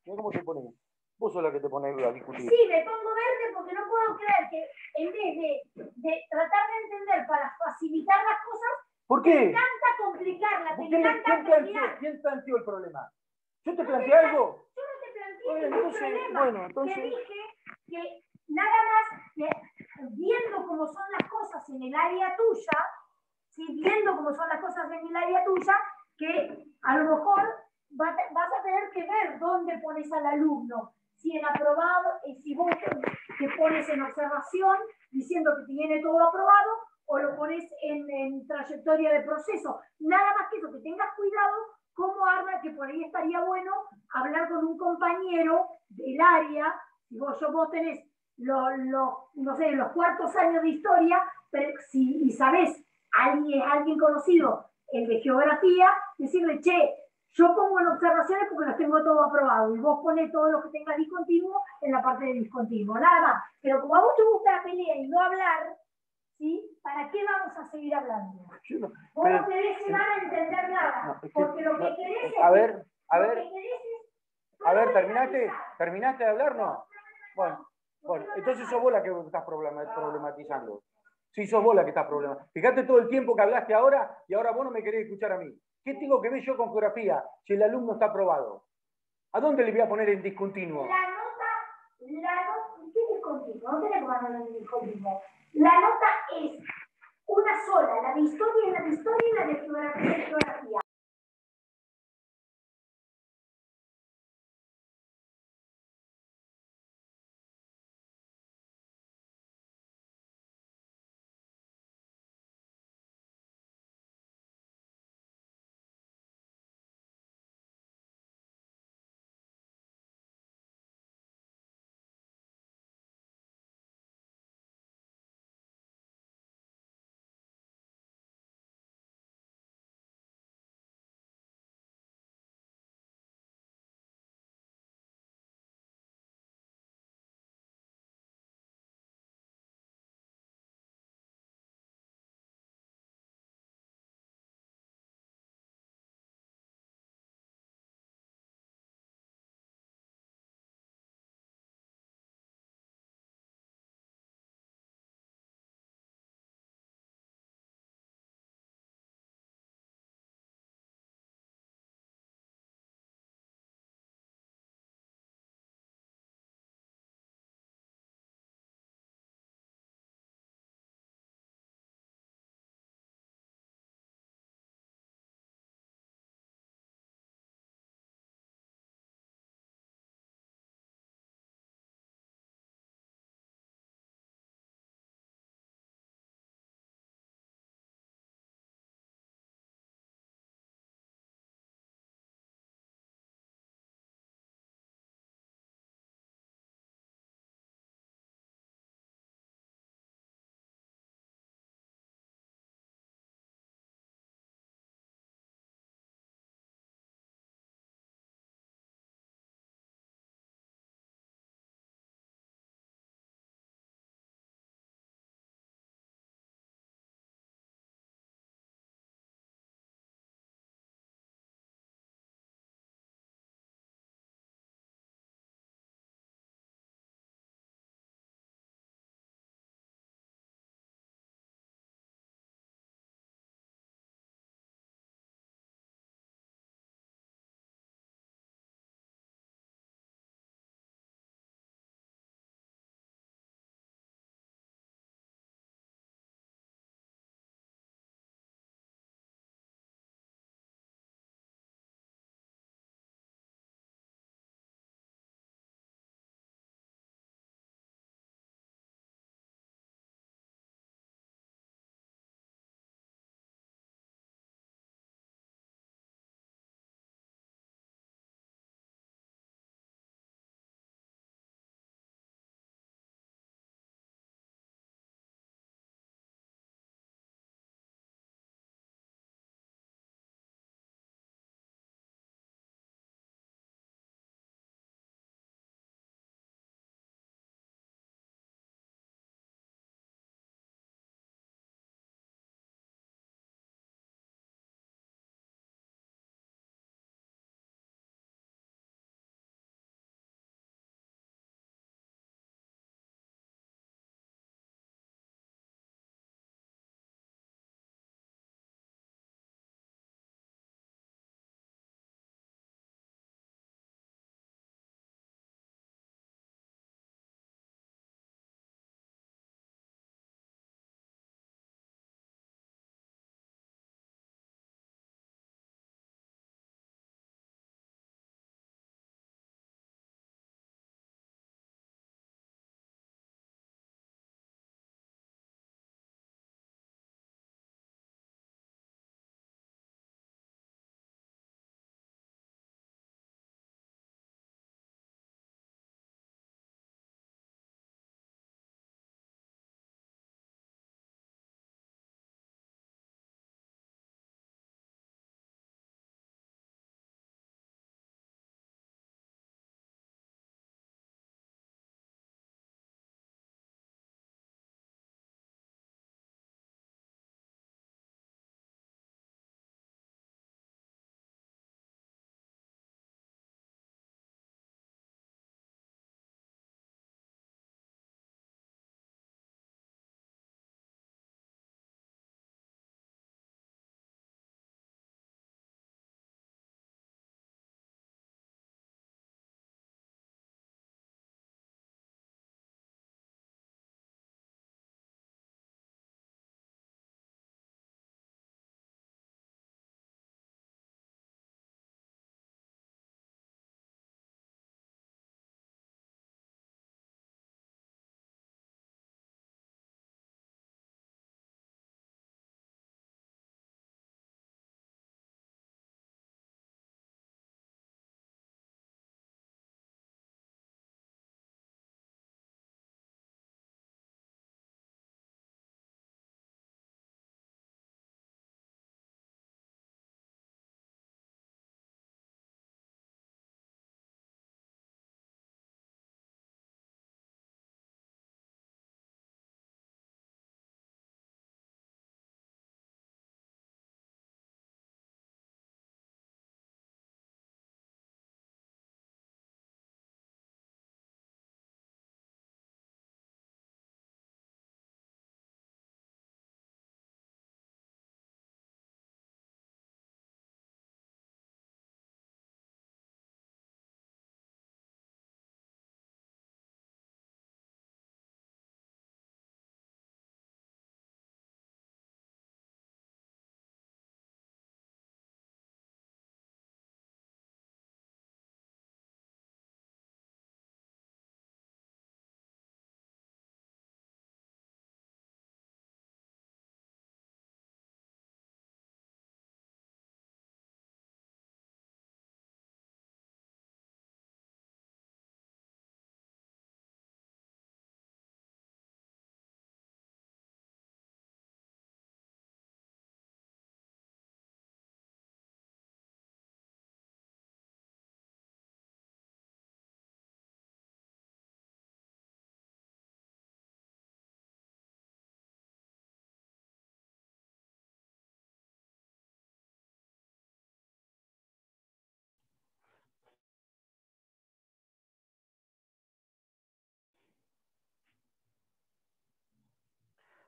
Mira cómo te pones. Vos sos la que te pones a discutir. Sí, me pongo verde porque no puedo creer que en vez de tratar de entender para facilitar las cosas, ¿Por qué? te encanta complicarla, te encanta pelear. ¿Quién planteó el problema? ¿Yo te No planteé algo? Yo no te planteé Bueno, ningún entonces, problema. bueno, entonces... Te dije que nada más que viendo cómo son las cosas en el área tuya, ¿sí? Viendo cómo son las cosas en el área tuya, que a lo mejor vas a tener que ver dónde pones al alumno. Si en aprobado, si vos te pones en observación diciendo que tiene todo aprobado, o lo pones en trayectoria de proceso. Nada más que eso, que tengas cuidado cómo arma, que por ahí estaría bueno hablar con un compañero del área. Si vos tenés no sé, los cuartos años de historia, pero si y sabés alguien conocido, el de geografía, decirle, che, yo pongo en observaciones porque los tengo todo aprobado y vos ponés todo lo que tengas discontinuo en la parte de discontinuo, nada más. Pero como a vos te gusta la pelea y no hablar, ¿sí? ¿Para qué vamos a seguir hablando? Vos no querés llegar a entender nada, porque lo que querés es... A ver, ¿terminaste de hablar? No. Bueno, entonces sos vos la que estás problematizando. Sí, sos vos la que estás problematizando. Fíjate todo el tiempo que hablaste ahora y ahora vos no me querés escuchar a mí. ¿Qué tengo que ver yo con geografía si el alumno está aprobado? ¿A dónde le voy a poner en discontinuo? ¿Qué discontinuo? No tenemos que hablar de discontinuo. La nota es una sola, la de historia y la de historia y la de geografía.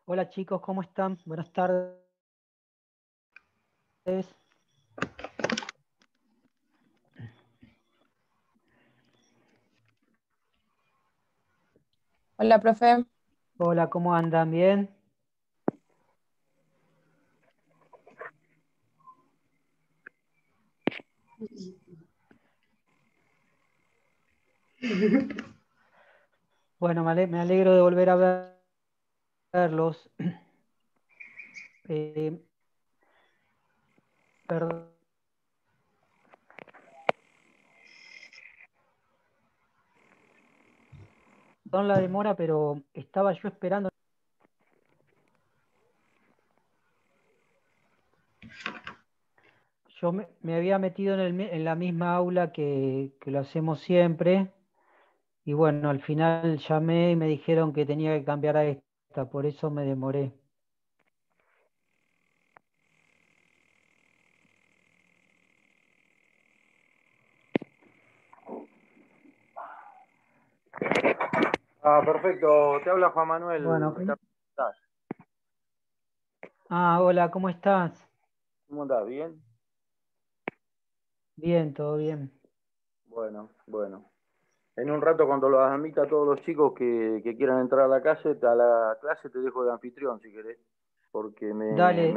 Hola chicos, ¿cómo están? Buenas tardes. Hola, profe. Hola, ¿cómo andan? ¿Bien? Bueno, me alegro de volver a verlos. Perdón la demora, pero estaba yo esperando. Yo me había metido en la misma aula que lo hacemos siempre. Y bueno, al final llamé y me dijeron que tenía que cambiar a esta, por eso me demoré. Perfecto. Te habla Juan Manuel. Bueno, Ricardo, ¿cómo estás? hola, ¿cómo estás? ¿Cómo andás? ¿Bien? Bien, todo bien. Bueno, bueno. En un rato, cuando los admita a todos los chicos que quieran entrar a la clase, te dejo de anfitrión, si querés, porque Dale,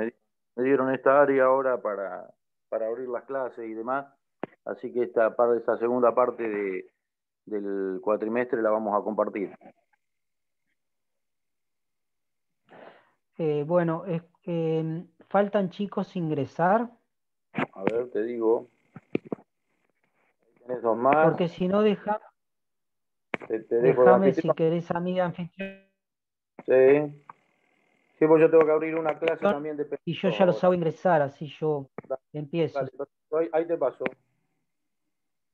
me dieron esta área ahora para abrir las clases y demás. Así que esta segunda parte del cuatrimestre la vamos a compartir. bueno, faltan chicos ingresar, A ver, te digo. ¿Tenés dos más? porque si no, Te dejo de déjame si anfitrión. querés a mí de anfitrión Sí. Sí, pues yo tengo que abrir una clase también de y yo ya los pedido. hago ingresar, así yo Dale, empiezo. ahí te paso.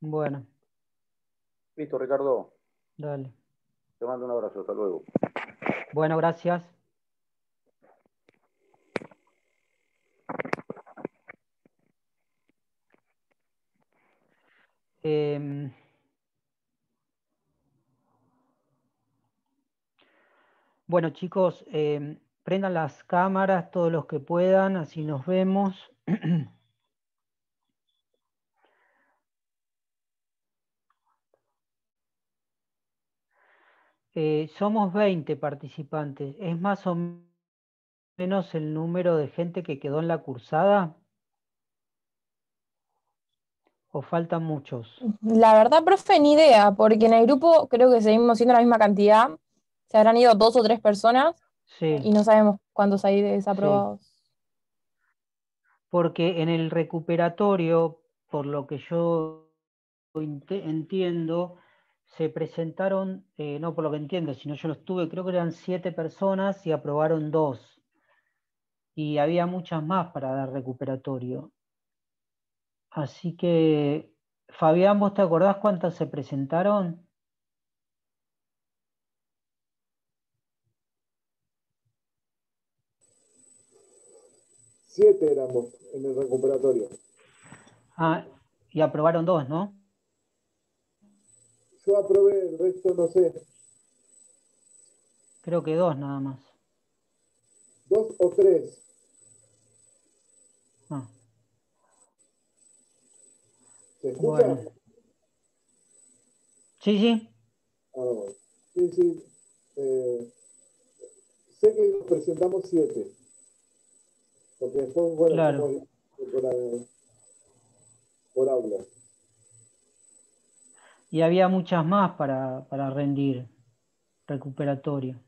Bueno, Listo, Ricardo. dale. Te mando un abrazo. Hasta luego. Bueno, gracias. Em, bueno, chicos, prendan las cámaras todos los que puedan, así nos vemos. Somos 20 participantes. ¿Es más o menos el número de gente que quedó en la cursada? ¿O faltan muchos? La verdad, profe, ni idea, porque en el grupo creo que seguimos siendo la misma cantidad. Se habrán ido 2 o 3 personas Sí, y no sabemos cuántos hay sí. desaprobados. Porque en el recuperatorio, por lo que yo entiendo, se presentaron, no por lo que entiendo, sino yo los tuve, creo que eran 7 personas y aprobaron 2. Y había muchas más para dar recuperatorio. Así que, Fabián, ¿vos te acordás cuántas se presentaron? Siete éramos en el recuperatorio. Ah, y aprobaron 2, ¿no? Yo aprobé, el resto no sé. Creo que 2 nada más. 2 o 3. Ah, ¿Se escucha? bueno. Sí, sí. Bueno. Sí, sí. Sé que nos presentamos 7. Porque después, bueno, Claro. somos por aula. Y había muchas más para rendir recuperatorio.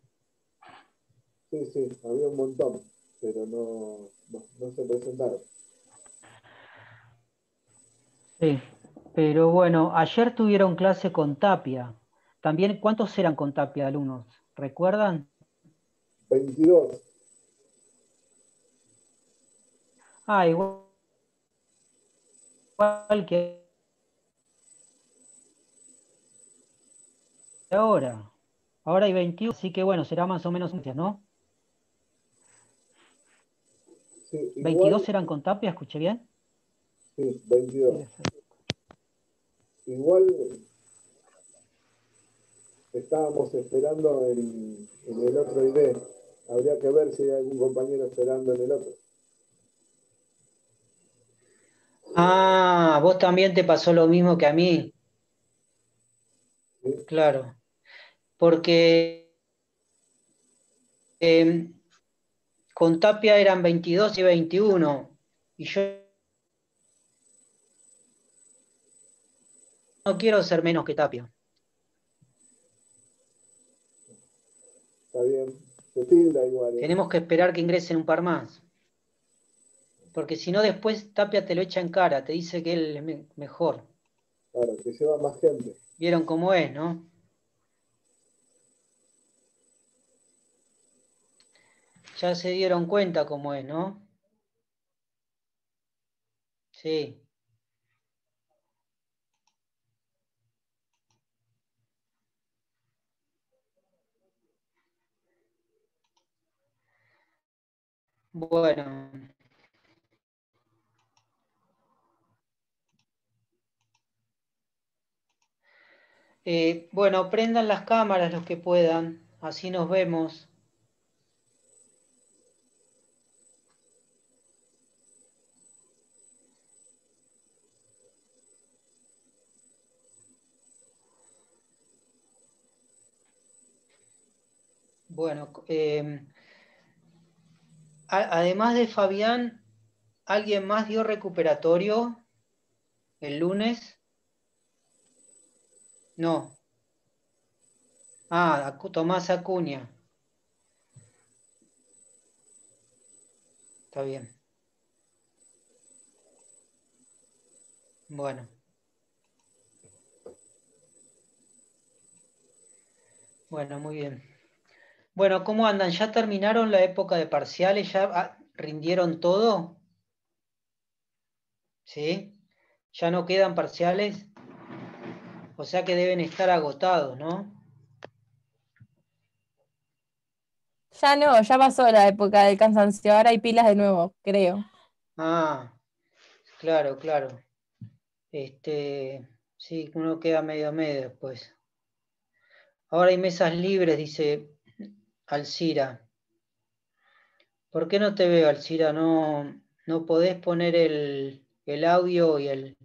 Sí, sí, había un montón, pero no se presentaron. Sí, pero bueno, ayer tuvieron clase con Tapia. También, ¿cuántos eran con Tapia alumnos? ¿Recuerdan? 22. Ah, igual que ahora. Ahora hay 21, así que bueno, será más o menos, ¿no? Sí, igual, 22 eran con Tapia, ¿escuché bien? sí, 22. Debe ser. Igual estábamos esperando en el otro ID. Habría que ver si hay algún compañero esperando en el otro. Ah, vos también te pasó lo mismo que a mí. ¿Sí? Claro. Porque con Tapia eran 22 y 21. Y yo no quiero ser menos que Tapia. Está bien. Se tilda igual, ¿eh? Tenemos que esperar que ingresen un par más. Porque si no, después Tapia te lo echa en cara, te dice que él es mejor. Claro, que lleva más gente. Vieron cómo es, ¿no? Ya se dieron cuenta cómo es, ¿no? Sí. Bueno. Bueno, prendan las cámaras los que puedan, así nos vemos. Bueno, además de Fabián, ¿alguien más dio recuperatorio el lunes? No. Ah, Tomás Acuña. Está bien. Bueno. Bueno, muy bien. Bueno, ¿cómo andan? ¿Ya terminaron la época de parciales? ¿Ya rindieron todo? ¿Sí? ¿Ya no quedan parciales? O sea que deben estar agotados, ¿no? Ya no, ya pasó la época del cansancio, ahora hay pilas de nuevo, creo. Ah, claro, claro. Sí, uno queda medio a medio después. Ahora hay mesas libres, dice Alcira. ¿Por qué no te veo, Alcira? ¿No podés poner el audio y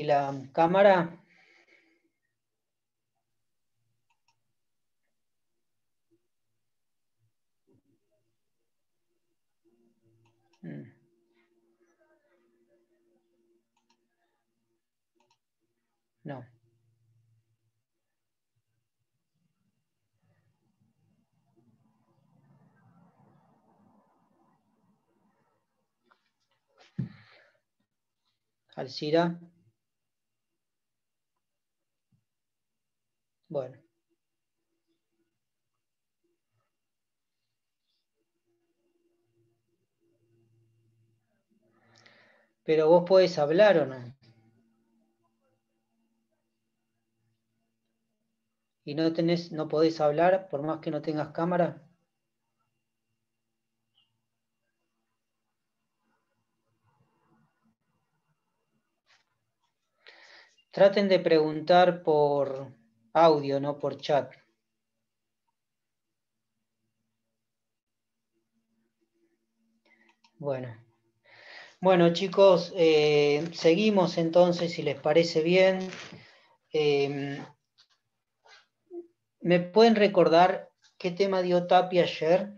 la cámara? No. Alcira. Bueno. Pero vos podés hablar o no. Y no podés hablar por más que no tengas cámara. Traten de preguntar por audio, no por chat. Bueno. Bueno, chicos, seguimos entonces, si les parece bien. ¿Me pueden recordar qué tema dio Tapia ayer?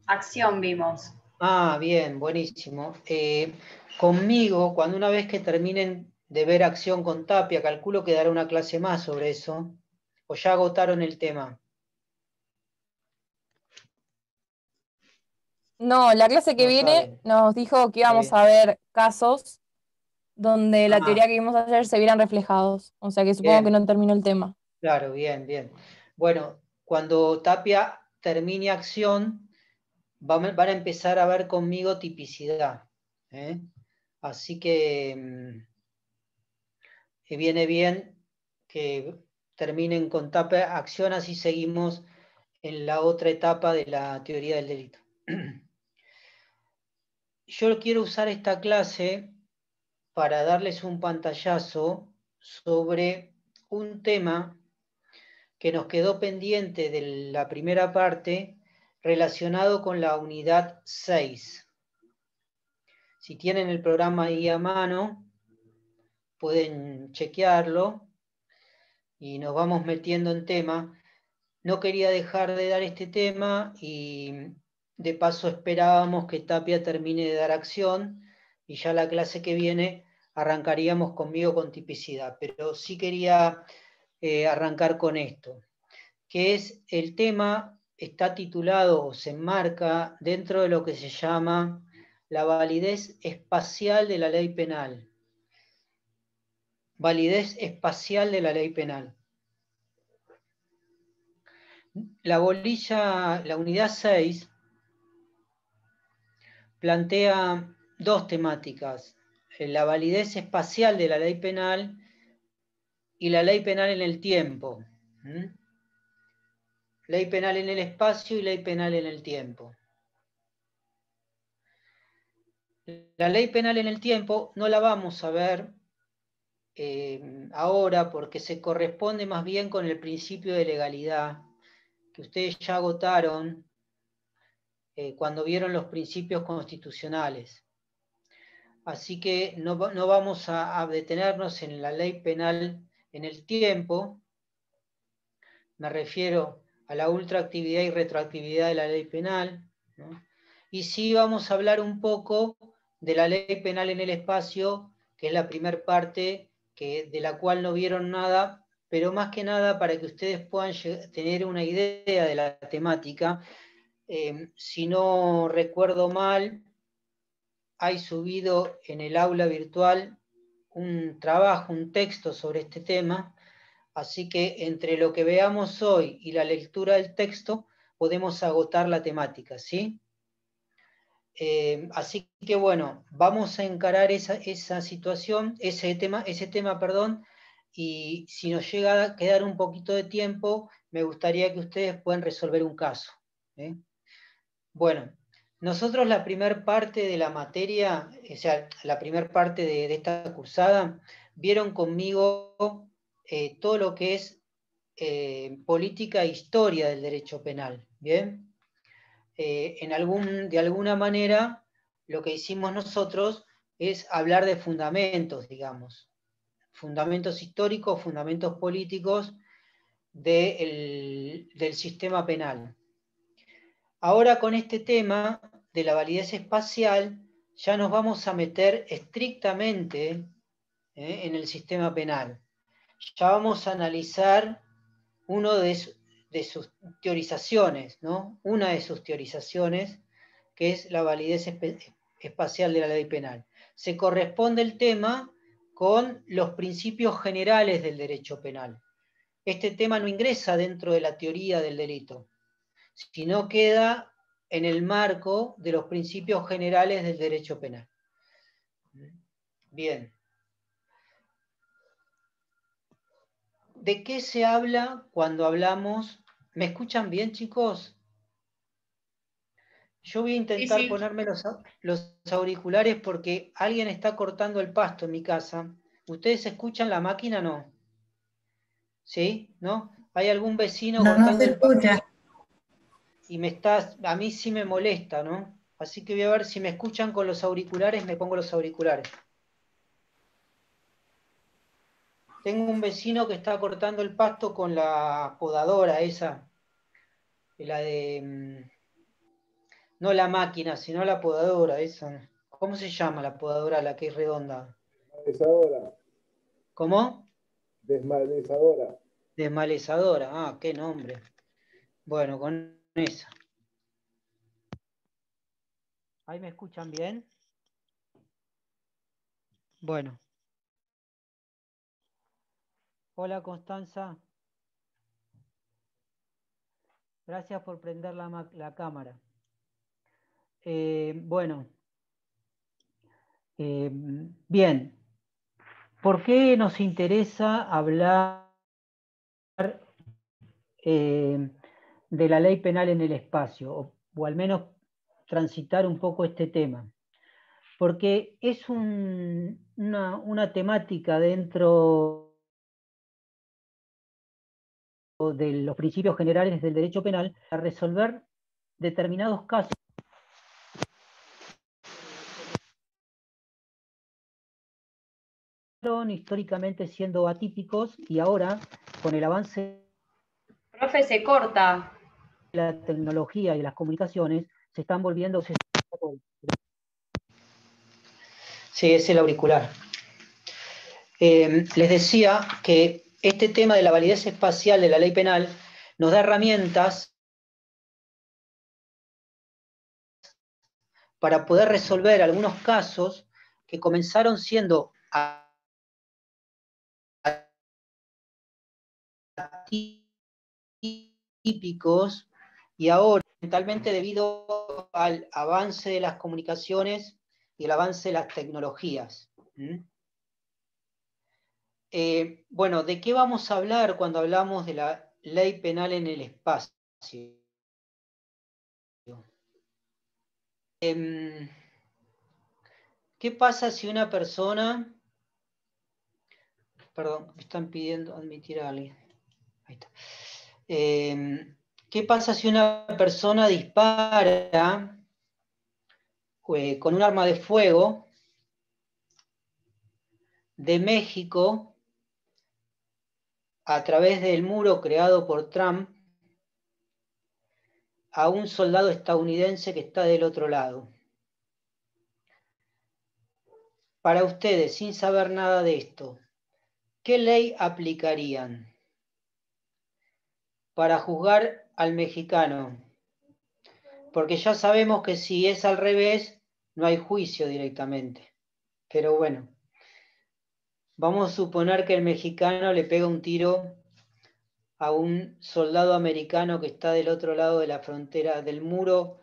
Acción vimos. Ah, bien, buenísimo. Conmigo, cuando una vez que terminen de ver Acción con Tapia, calculo que dará una clase más sobre eso, o ya agotaron el tema. No, la clase que No viene saben. nos dijo que Está íbamos bien. a ver casos donde la Ah, teoría que vimos ayer se vieran reflejados. O sea que supongo que bien, no terminó el tema. claro, bien, bien. Bueno, cuando Tapia termine Acción, van a empezar a ver conmigo tipicidad. ¿Eh? Así que viene bien que terminen con Tapia Acción, así seguimos en la otra etapa de la teoría del delito. Yo quiero usar esta clase para darles un pantallazo sobre un tema que nos quedó pendiente de la primera parte relacionado con la unidad 6. Si tienen el programa ahí a mano, pueden chequearlo y nos vamos metiendo en tema. No quería dejar de dar este tema y de paso esperábamos que Tapia termine de dar acción y ya la clase que viene arrancaríamos conmigo con tipicidad, pero sí quería arrancar con esto, que es el tema, está titulado o se enmarca dentro de lo que se llama la validez espacial de la ley penal. Validez espacial de la ley penal. La bolilla, la unidad 6, plantea dos temáticas, la validez espacial de la ley penal y la ley penal en el tiempo. Ley penal en el espacio y ley penal en el tiempo. La ley penal en el tiempo no la vamos a ver ahora porque se corresponde más bien con el principio de legalidad que ustedes ya agotaron cuando vieron los principios constitucionales. Así que no vamos a detenernos en la ley penal en el tiempo. Me refiero a la ultraactividad y retroactividad de la ley penal, ¿no? Y sí vamos a hablar un poco de la ley penal en el espacio, que es la primera parte de la cual no vieron nada, pero más que nada para que ustedes puedan tener una idea de la temática. Si no recuerdo mal, hay subido en el aula virtual un trabajo, un texto sobre este tema, así que entre lo que veamos hoy y la lectura del texto podemos agotar la temática, ¿sí? Así que bueno, vamos a encarar esa situación, ese tema, y si nos llega a quedar un poquito de tiempo, me gustaría que ustedes puedan resolver un caso. Bueno, nosotros la primera parte de la materia, o sea, la primera parte de esta cursada, vieron conmigo todo lo que es política e historia del derecho penal, ¿bien? De alguna manera, lo que hicimos nosotros es hablar de fundamentos, digamos, fundamentos históricos, fundamentos políticos del sistema penal. Ahora con este tema de la validez espacial, ya nos vamos a meter estrictamente en el sistema penal. Ya vamos a analizar una de sus teorizaciones, ¿no? Una de sus teorizaciones, que es la validez espacial de la ley penal. Se corresponde el tema con los principios generales del derecho penal. Este tema no ingresa dentro de la teoría del delito, sino queda en el marco de los principios generales del derecho penal. Bien. ¿De qué se habla cuando hablamos? ¿Me escuchan bien, chicos? Yo voy a intentar Sí. ponerme los auriculares porque alguien está cortando el pasto en mi casa. ¿Ustedes escuchan la máquina o no? ¿Sí? ¿No? ¿Hay algún vecino cortando el pasto? Y a mí sí me molesta, ¿no? Así que voy a ver si me escuchan con los auriculares, me pongo los auriculares. Tengo un vecino que está cortando el pasto con la podadora esa, la de... No la máquina, sino la podadora esa. ¿Cómo se llama la podadora, la que es redonda? Desmalezadora. ¿Cómo? Desmalezadora. Desmalezadora. Ah, qué nombre. Bueno, con esa. ¿Ahí me escuchan bien? Bueno. Hola, Constanza. Gracias por prender la cámara. Bueno. Bien. ¿Por qué nos interesa hablar de la ley penal en el espacio? O al menos transitar un poco este tema. Porque es una temática dentro de los principios generales del derecho penal para resolver determinados casos históricamente siendo atípicos y ahora, con el avance Profe, se corta. de la tecnología y las comunicaciones, se están volviendo... Sí, es el auricular. Les decía que este tema de la validez espacial de la ley penal nos da herramientas para poder resolver algunos casos que comenzaron siendo atípicos y ahora, fundamentalmente debido al avance de las comunicaciones y el avance de las tecnologías. Bueno, ¿de qué vamos a hablar cuando hablamos de la ley penal en el espacio? ¿Qué pasa si una persona... Perdón, me están pidiendo admitir a alguien. Ahí está. ¿Qué pasa si una persona dispara con un arma de fuego de México a través del muro creado por Trump a un soldado estadounidense que está del otro lado? Para ustedes, sin saber nada de esto, ¿qué ley aplicarían para juzgar al mexicano? Porque ya sabemos que si es al revés, no hay juicio directamente. Pero bueno, vamos a suponer que el mexicano le pega un tiro a un soldado americano que está del otro lado de la frontera, del muro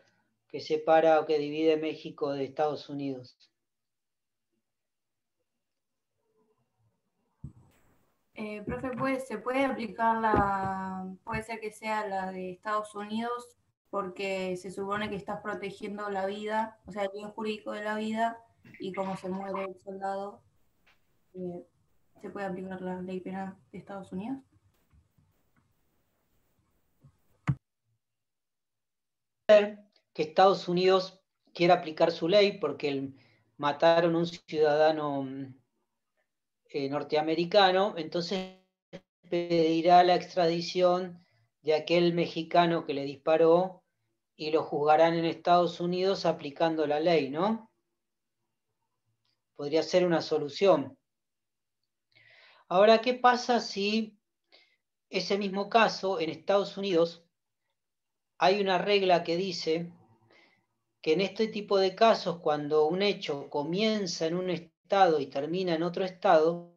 que separa o que divide México de Estados Unidos. Profe, ¿se puede aplicar puede ser que sea la de Estados Unidos, porque se supone que estás protegiendo la vida, o sea, el bien jurídico de la vida, y como se muere el soldado, ¿se puede aplicar la ley penal de Estados Unidos? Que Estados Unidos quiera aplicar su ley porque mataron a un ciudadano norteamericano, entonces pedirá la extradición de aquel mexicano que le disparó y lo juzgarán en Estados Unidos aplicando la ley, ¿no? Podría ser una solución. Ahora, ¿qué pasa si ese mismo caso en Estados Unidos hay una regla que dice que en este tipo de casos, cuando un hecho comienza en un estado y termina en otro estado,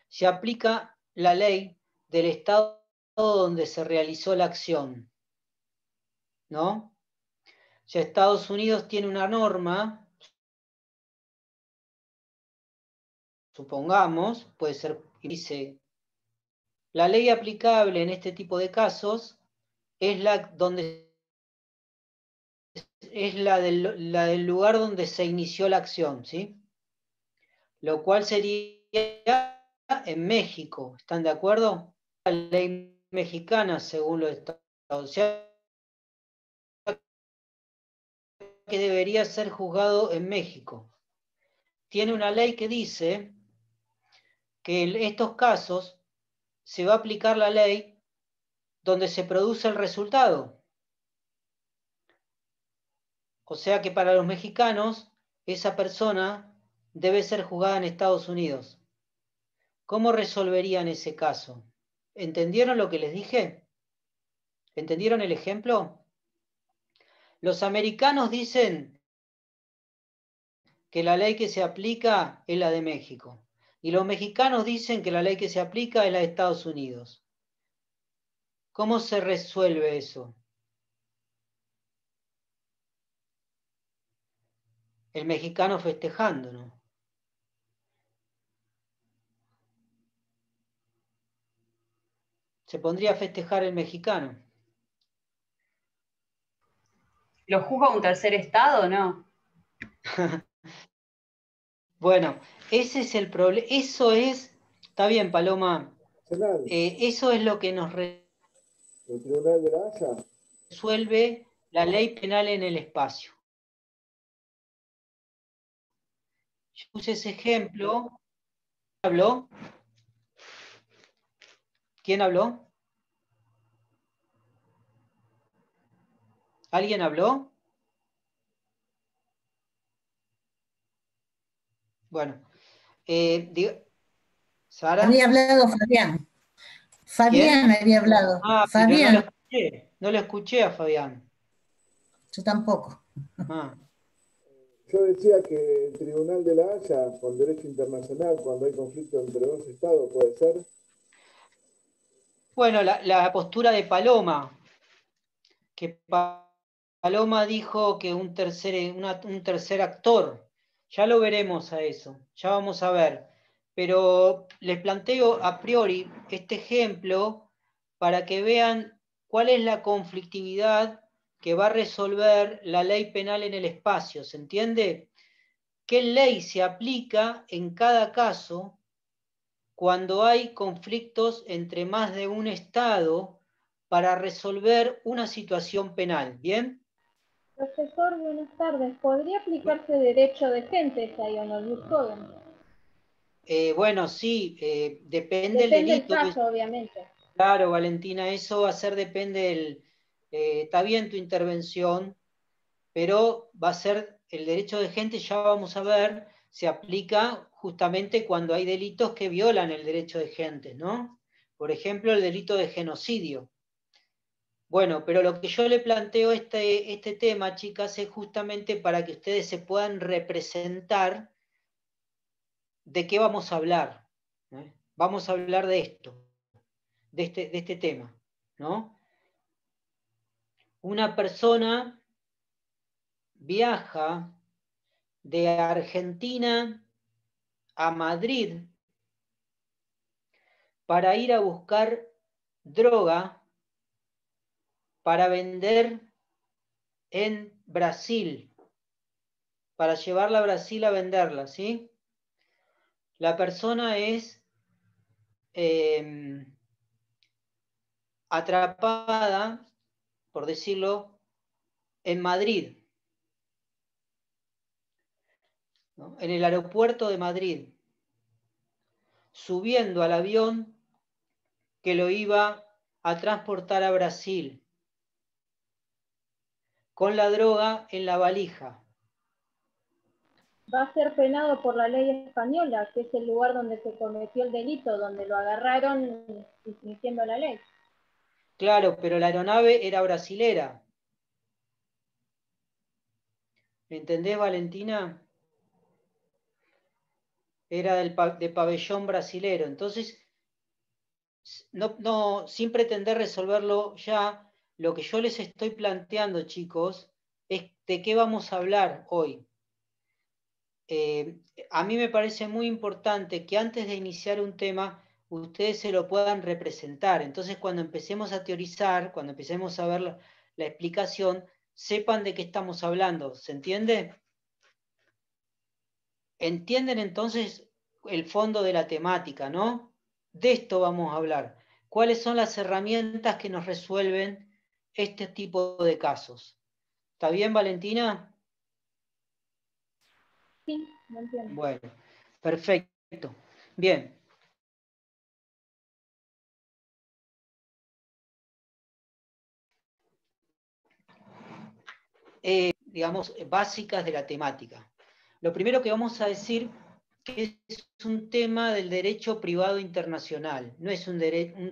se aplica la ley del estado donde se realizó la acción, ¿no? O sea, Estados Unidos tiene una norma, supongamos, puede ser, dice, la ley aplicable en este tipo de casos es la del lugar donde se inició la acción, ¿sí? Lo cual sería en México, ¿están de acuerdo? La ley mexicana, según los estados, o sea, que debería ser juzgado en México. Tiene una ley que dice que en estos casos se va a aplicar la ley donde se produce el resultado. O sea que para los mexicanos, esa persona debe ser juzgada en Estados Unidos. ¿Cómo resolverían ese caso? ¿Entendieron lo que les dije? ¿Entendieron el ejemplo? Los americanos dicen que la ley que se aplica es la de México. Y los mexicanos dicen que la ley que se aplica es la de Estados Unidos. ¿Cómo se resuelve eso? El mexicano festejando, ¿no? Se pondría a festejar el mexicano. ¿Lo juzga un tercer estado o no? Bueno, ese es el problema. Eso es... Está bien, Paloma. Sí, internacional. Eso es lo que nos El Tribunal de la Haya. resuelve la ley penal en el espacio. Yo puse ese ejemplo. ¿Habló? ¿Quién habló? ¿Alguien habló? Bueno, Sara. Había hablado Fabián. Fabián había hablado. Ah, pero Fabián, no lo escuché a Fabián. yo tampoco. Ah. Yo decía que el Tribunal de la Haya, con derecho internacional, cuando hay conflicto entre dos estados, puede ser. Bueno, la postura de Paloma, que Paloma dijo que un tercer actor, ya lo veremos a eso, ya vamos a ver, pero les planteo a priori este ejemplo para que vean cuál es la conflictividad que va a resolver la ley penal en el espacio, ¿se entiende? ¿Qué ley se aplica en cada caso cuando hay conflictos entre más de un Estado para resolver una situación penal? ¿Bien? Profesor, buenas tardes. ¿Podría aplicarse derecho de gentes ahí o no, Luis Joven? Bueno, sí, depende del Depende del delito. caso, obviamente. Claro, Valentina, eso va a ser, depende del... está bien tu intervención, pero va a ser el derecho de gente, ya vamos a ver, se aplica justamente cuando hay delitos que violan el derecho de gente, ¿no? Por ejemplo, el delito de genocidio. Bueno, pero lo que yo le planteo este tema, chicas, es justamente para que ustedes se puedan representar de qué vamos a hablar. Vamos a hablar de esto, de este tema, ¿no? Una persona viaja de Argentina a Madrid para ir a buscar droga para vender en Brasil, para llevarla a Brasil a venderla, ¿sí? La persona es atrapada, por decirlo, en Madrid, ¿no? En el aeropuerto de Madrid, subiendo al avión que lo iba a transportar a Brasil, con la droga en la valija. Va a ser penado por la ley española, que es el lugar donde se cometió el delito, donde lo agarraron infringiendo la ley. Claro, pero la aeronave era brasilera. ¿Entendés, Valentina? Era de pabellón brasilero. Entonces, sin pretender resolverlo ya, lo que yo les estoy planteando, chicos, es de qué vamos a hablar hoy. A mí me parece muy importante que antes de iniciar un tema, ustedes se lo puedan representar. Entonces, cuando empecemos a teorizar, cuando empecemos a ver la explicación, sepan de qué estamos hablando. ¿Se entiende? ¿Entienden entonces el fondo de la temática, no? De esto vamos a hablar. ¿Cuáles son las herramientas que nos resuelven este tipo de casos? ¿Está bien, Valentina? Sí, no entiendo. Bueno, perfecto. Bien. Digamos, básicas de la temática. Lo primero que vamos a decir que es un tema del derecho privado internacional, no es un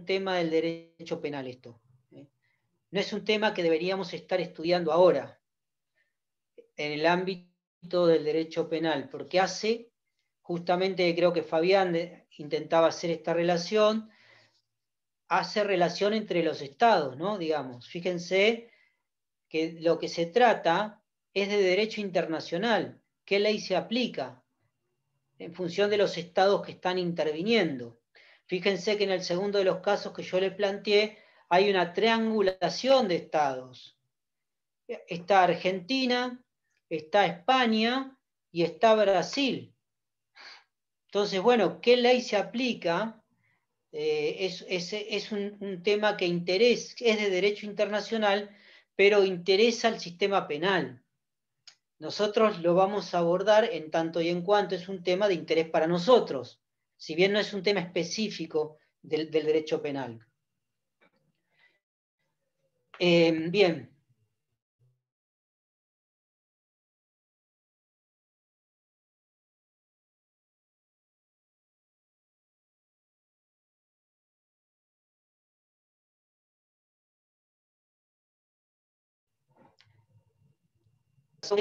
tema del derecho penal esto. No es un tema que deberíamos estar estudiando ahora en el ámbito del derecho penal, porque justamente creo que Fabián intentaba hacer esta relación, hace relación entre los estados, ¿no? Digamos, fíjense que lo que se trata es de derecho internacional. ¿Qué ley se aplica? En función de los estados que están interviniendo. Fíjense que en el segundo de los casos que yo les planteé, hay una triangulación de estados. Está Argentina, está España y está Brasil. Entonces, bueno, ¿qué ley se aplica Es un tema que es de derecho internacional, pero interesa al sistema penal. Nosotros lo vamos a abordar en tanto y en cuanto es un tema de interés para nosotros, si bien no es un tema específico del derecho penal. Bien.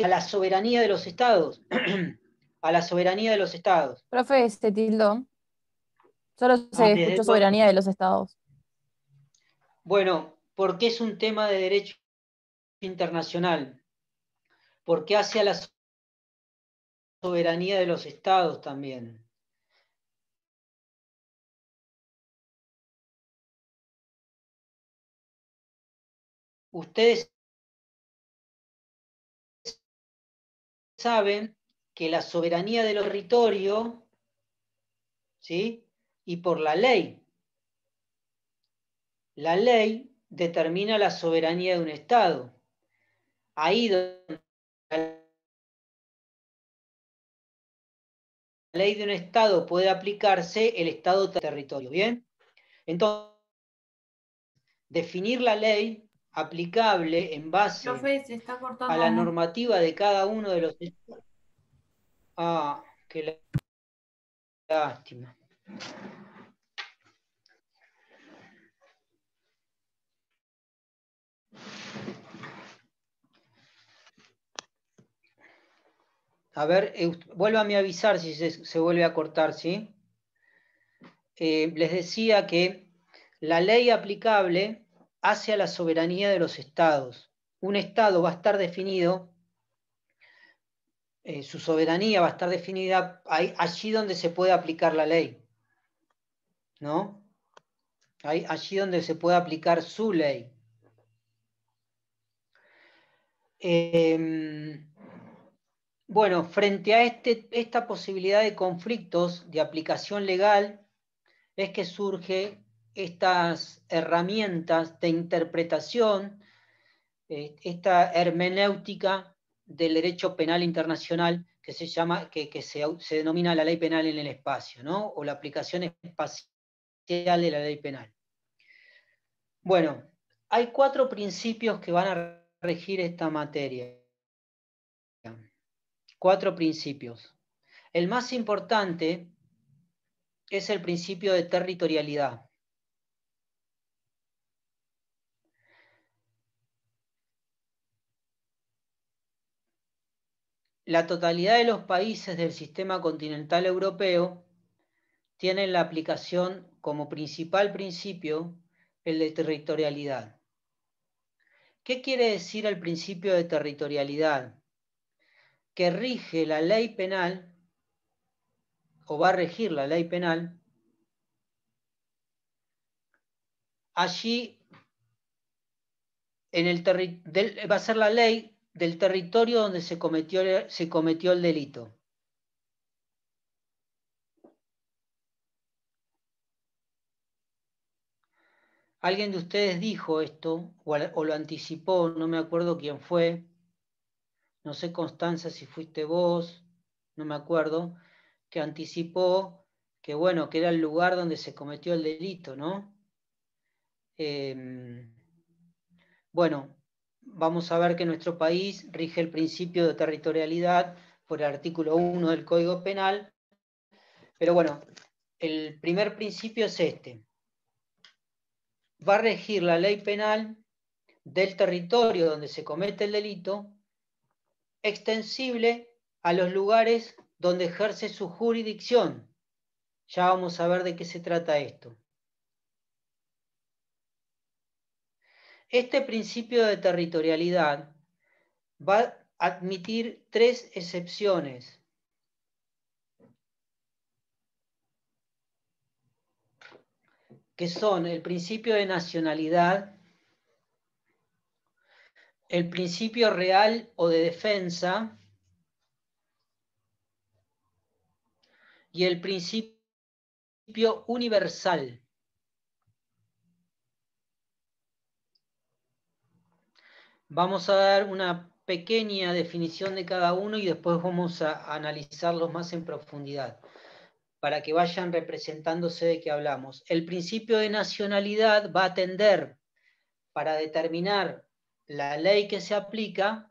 A la soberanía de los estados. A la soberanía de los estados. Profe, se tildó. Solo se escuchó soberanía de los estados. Bueno, porque es un tema de derecho internacional. Porque hace a la soberanía de los estados también. Ustedes saben que la soberanía del territorio, ¿sí? Y por la ley determina la soberanía de un Estado. Ahí donde la ley de un Estado puede aplicarse, el Estado territorio, ¿bien? Entonces, definir la ley aplicable en base Profe, se está cortando a la mucho. normativa de cada uno de los... Ah, qué lástima. A ver, vuélvame a avisar si se vuelve a cortar, ¿sí? Les decía que la ley aplicable hace a la soberanía de los estados. Un estado va a estar definido, su soberanía va a estar definida allí donde se puede aplicar la ley, ¿no? Allí donde se puede aplicar su ley. Bueno, frente a esta posibilidad de conflictos de aplicación legal, es que surgen estas herramientas de interpretación, esta hermenéutica del derecho penal internacional que se llama, que se denomina la ley penal en el espacio, ¿no? O la aplicación espacial de la ley penal. Bueno, hay 4 principios que van a regir esta materia. 4 principios. El más importante es el principio de territorialidad. La totalidad de los países del sistema continental europeo tienen la aplicación como principal principio el de territorialidad. ¿Qué quiere decir el principio de territorialidad? Que rige la ley penal, o va a regir la ley penal, allí va a ser la ley del territorio donde se cometió el delito. Alguien de ustedes dijo esto, o lo anticipó, no me acuerdo quién fue. No sé, Constanza, si fuiste vos, no me acuerdo, que anticipó que, bueno, que era el lugar donde se cometió el delito, ¿no? Bueno, vamos a ver que nuestro país rige el principio de territorialidad por el artículo 1 del Código Penal, pero bueno, el primer principio es este. Va a regir la ley penal del territorio donde se comete el delito, extensible a los lugares donde ejerce su jurisdicción. Ya vamos a ver de qué se trata esto. Este principio de territorialidad va a admitir 3 excepciones. Que son el principio de nacionalidad, el principio real o de defensa y el principio universal. vamos a dar una pequeña definición de cada uno y después vamos a analizarlos más en profundidad, para que vayan representándose de qué hablamos. El principio de nacionalidad va a tender, para determinar la ley que se aplica,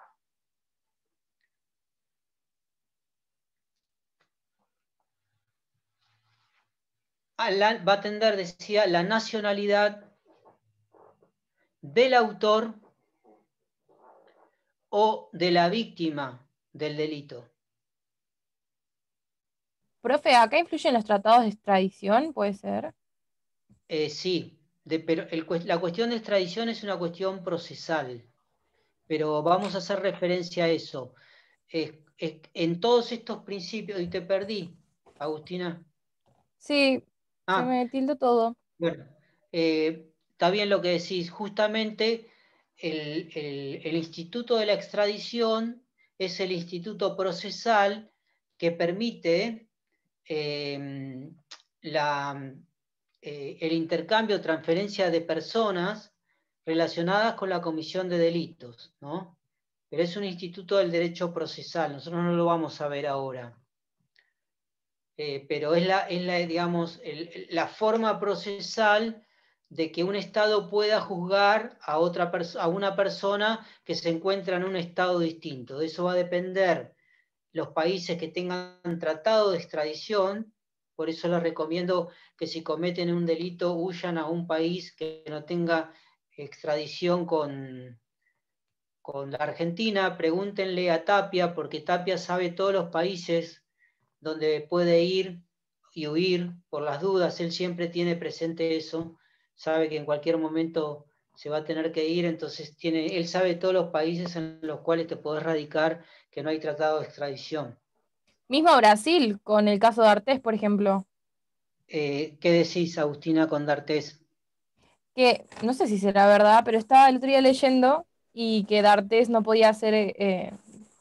va a tender, decía, la nacionalidad del autor o de la víctima del delito. Profe, ¿acá influyen los tratados de extradición? ¿Puede ser? Sí, pero la cuestión de extradición es una cuestión procesal, pero vamos a hacer referencia a eso. En todos estos principios, y te perdí, Agustina. Sí, se Ah, me tildó todo. bueno, está bien lo que decís. Justamente el Instituto de la Extradición es el instituto procesal que permite el intercambio o transferencia de personas relacionadas con la comisión de delitos, ¿no? Pero es un instituto del derecho procesal, nosotros no lo vamos a ver ahora. Pero es digamos, la forma procesal de que un Estado pueda juzgar a una persona que se encuentra en un Estado distinto. De eso va a depender los países que tengan tratado de extradición. Por eso les recomiendo que si cometen un delito huyan a un país que no tenga extradición con la Argentina. Pregúntenle a Tapia, porque Tapia sabe todos los países donde puede ir y huir por las dudas. Él siempre tiene presente eso, sabe que en cualquier momento se va a tener que ir, entonces él sabe todos los países en los cuales te podés radicar que no hay tratado de extradición. Mismo Brasil, con el caso de Artés, por ejemplo. ¿Qué decís, Agustina, con D'Artés? Que no sé si será verdad, pero estaba el otro día leyendo y que D'Artés no podía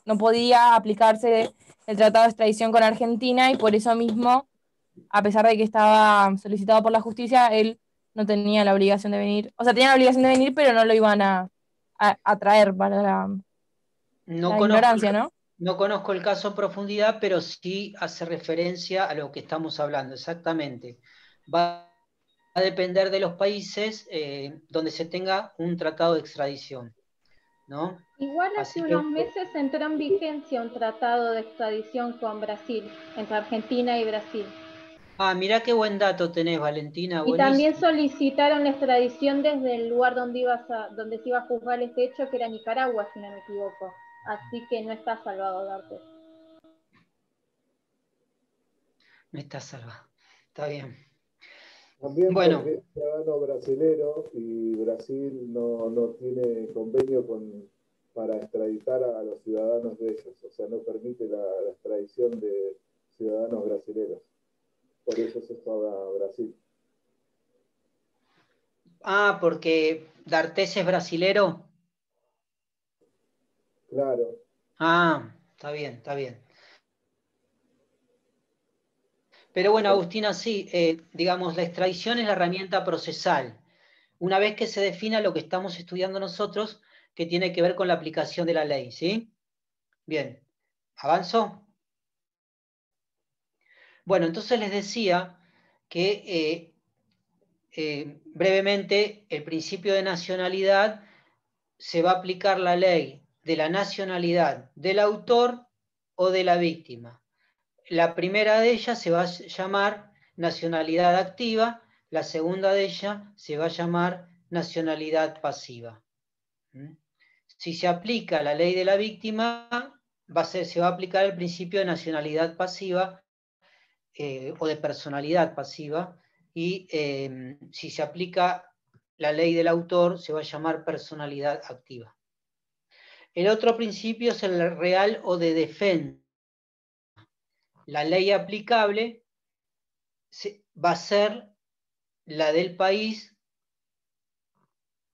no podía aplicarse el tratado de extradición con Argentina y por eso mismo, a pesar de que estaba solicitado por la justicia, él no tenía la obligación de venir. O sea, tenía la obligación de venir, pero no lo iban a traer para la ignorancia, ¿no? No conozco el caso en profundidad, pero sí hace referencia a lo que estamos hablando, exactamente. Va a depender de los países donde se tenga un tratado de extradición, ¿no? Igual Así hace que, unos meses entró en vigencia un tratado de extradición con Brasil, entre Argentina y Brasil. mirá qué buen dato tenés, Valentina, Y también buenísimo. solicitaron la extradición desde el lugar donde se iba a juzgar este hecho, que era Nicaragua, si no me equivoco. Así que no está salvado D'Artés. No está salvado. Está bien. También Bueno, porque es ciudadano brasilero y Brasil no tiene convenio para extraditar a los ciudadanos de ellos. O sea, no permite la extradición de ciudadanos brasileros. Por eso se fue a Brasil. porque D'Artés es brasilero. Claro. Está bien, está bien. Pero bueno, Agustina, sí, digamos, la extradición es la herramienta procesal. Una vez que se defina lo que estamos estudiando nosotros, que tiene que ver con la aplicación de la ley, ¿sí? Bien, ¿avanzo? Bueno, entonces les decía que brevemente el principio de nacionalidad se va a aplicar la ley de la nacionalidad del autor o de la víctima. La primera de ellas se va a llamar nacionalidad activa, la segunda de ellas se va a llamar nacionalidad pasiva. Si se aplica la ley de la víctima, se va a aplicar el principio de nacionalidad pasiva o de personalidad pasiva, y si se aplica la ley del autor, se va a llamar personalidad activa. El otro principio es el real o de defensa. La ley aplicable va a ser la del país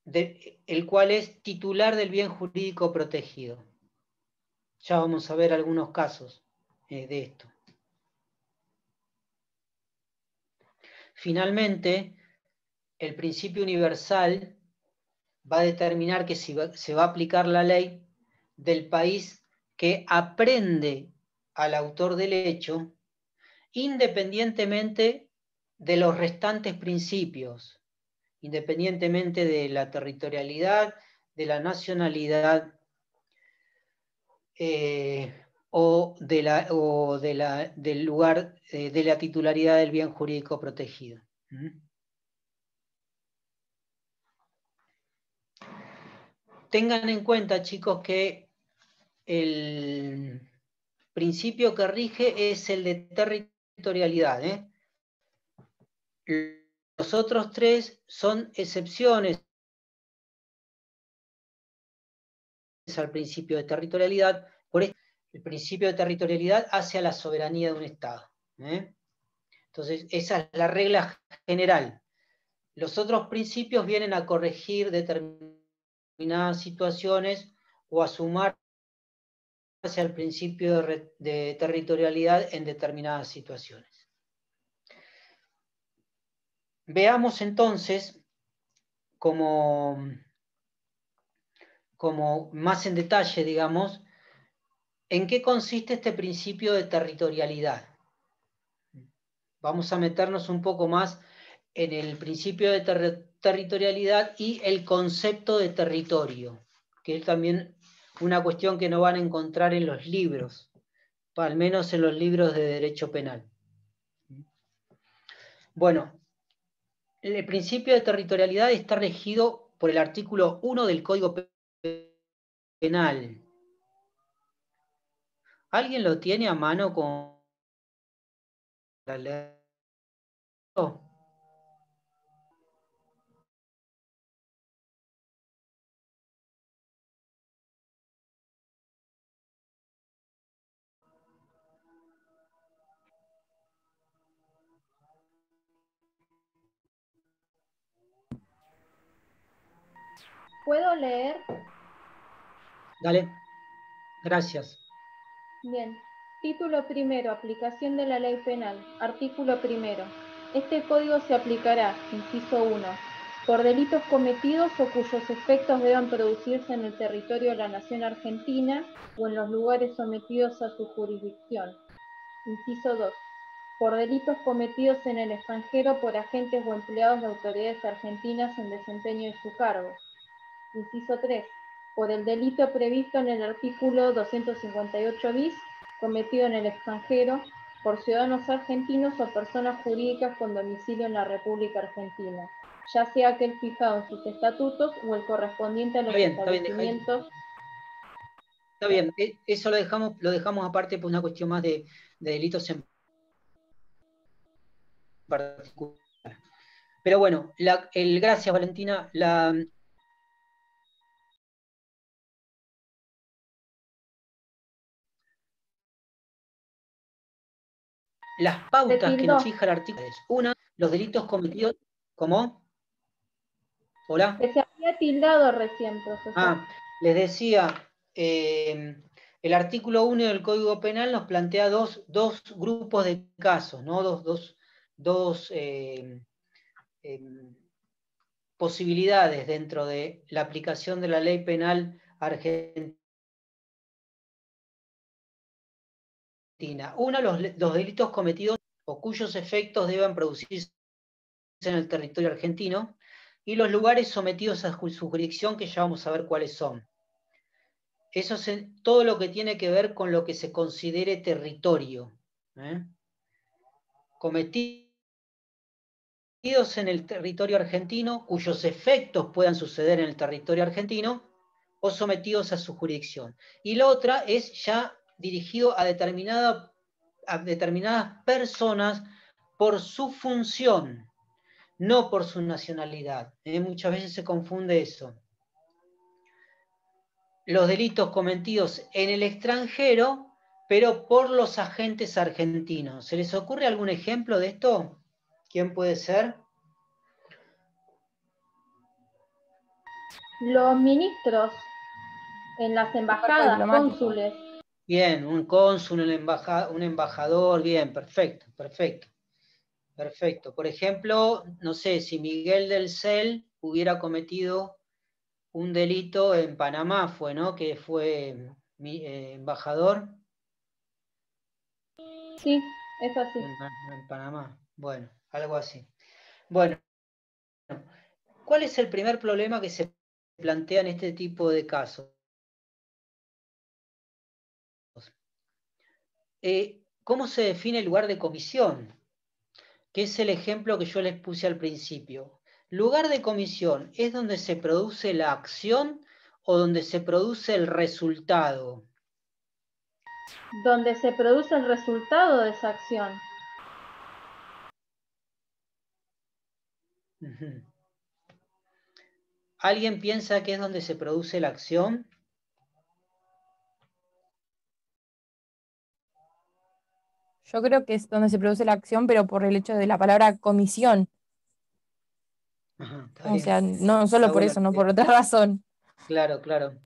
el cual es titular del bien jurídico protegido. Ya vamos a ver algunos casos de esto. Finalmente, el principio universal va a determinar que se va a aplicar la ley del país que aprende al autor del hecho, independientemente de los restantes principios, independientemente de la territorialidad, de la nacionalidad o del lugar, de la titularidad del bien jurídico protegido. Tengan en cuenta, chicos, que el principio que rige es el de territorialidad, ¿eh? Los otros tres son excepciones al principio de territorialidad. Por eso el principio de territorialidad hacia la soberanía de un Estado, ¿eh? Entonces, esa es la regla general. Los otros principios vienen a corregir determinadas situaciones o a sumarse al principio de territorialidad en determinadas situaciones. Veamos entonces, como más en detalle, digamos, en qué consiste este principio de territorialidad. Vamos a meternos un poco más en el principio de territorialidad y el concepto de territorio, que es también una cuestión que no van a encontrar en los libros, al menos en los libros de derecho penal. Bueno, el principio de territorialidad está regido por el artículo 1 del Código Penal. ¿Alguien lo tiene a mano con la ley? ¿Puedo leer? Dale, gracias. Bien. Título primero. Aplicación de la ley penal. Artículo primero. Este código se aplicará, inciso 1, por delitos cometidos o cuyos efectos deban producirse en el territorio de la nación argentina o en los lugares sometidos a su jurisdicción. Inciso 2. Por delitos cometidos en el extranjero por agentes o empleados de autoridades argentinas en desempeño de su cargo. Inciso 3. Por el delito previsto en el artículo 258 bis, cometido en el extranjero por ciudadanos argentinos o personas jurídicas con domicilio en la República Argentina, ya sea aquel fijado en sus estatutos o el correspondiente a los establecimientos. Está bien, eso lo dejamos aparte por una cuestión más de delitos en particular. Pero bueno, gracias Valentina. Las pautas que nos fija el artículo es: una, los delitos cometidos. ¿Cómo? ¿Hola? Que se había tildado recién, profesor. Les decía, el artículo 1 del Código Penal nos plantea dos grupos de casos, ¿no? Dos posibilidades dentro de la aplicación de la ley penal argentina. Uno, los delitos cometidos o cuyos efectos deban producirse en el territorio argentino, y los lugares sometidos a su jurisdicción, que ya vamos a ver cuáles son. Eso es todo lo que tiene que ver con lo que se considere territorio. Cometidos en el territorio argentino, cuyos efectos puedan suceder en el territorio argentino, o sometidos a su jurisdicción. Y la otra es ya dirigido a determinadas personas por su función, no por su nacionalidad. Muchas veces se confunde eso. Los delitos cometidos en el extranjero, pero por los agentes argentinos. ¿Se les ocurre algún ejemplo de esto? ¿Quién puede ser? Los ministros en las embajadas, cónsules. Bien, un cónsul, un embajador, bien, perfecto. Por ejemplo, no sé, si Miguel del Cel hubiera cometido un delito en Panamá, fue, ¿no? Que fue embajador. Sí, es así. En Panamá. Bueno, algo así. Bueno, ¿cuál es el primer problema que se plantea en este tipo de casos? ¿Cómo se define el lugar de comisión? Que es el ejemplo que yo les puse al principio. ¿Lugar de comisión es donde se produce la acción o donde se produce el resultado? Donde se produce el resultado de esa acción. ¿Alguien piensa que es donde se produce la acción? Yo creo que es donde se produce la acción, pero por el hecho de la palabra comisión. Ajá, está O bien. sea, no solo Está por bueno. eso, no por otra razón. Claro, claro.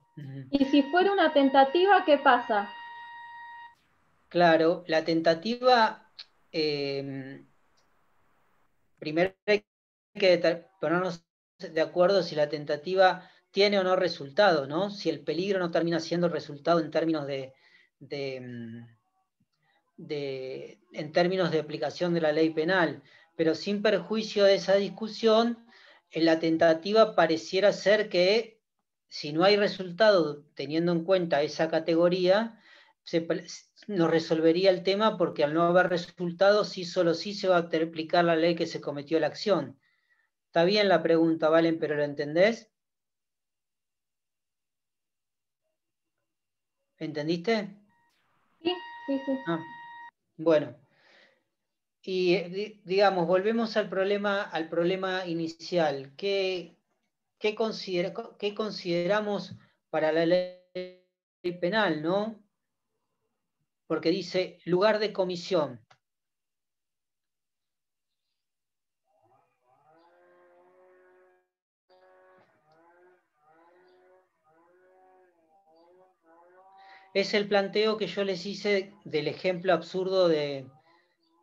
Y si fuera una tentativa, ¿qué pasa? Claro, la tentativa, primero hay que ponernos de acuerdo si la tentativa tiene o no resultado, ¿no? Si el peligro no termina siendo el resultado en términos en términos de aplicación de la ley penal, pero sin perjuicio de esa discusión, en la tentativa pareciera ser que si no hay resultado teniendo en cuenta esa categoría, nos resolvería el tema porque al no haber resultado, sí, solo sí se va a aplicar la ley que se cometió la acción. Está bien la pregunta, Valen, pero ¿lo entendés? ¿Entendiste? Sí, sí, sí. Ah, bueno. Y digamos, volvemos al problema inicial. ¿Qué consideramos para la ley penal, no? Porque dice lugar de comisión. Es el planteo que yo les hice del ejemplo absurdo de...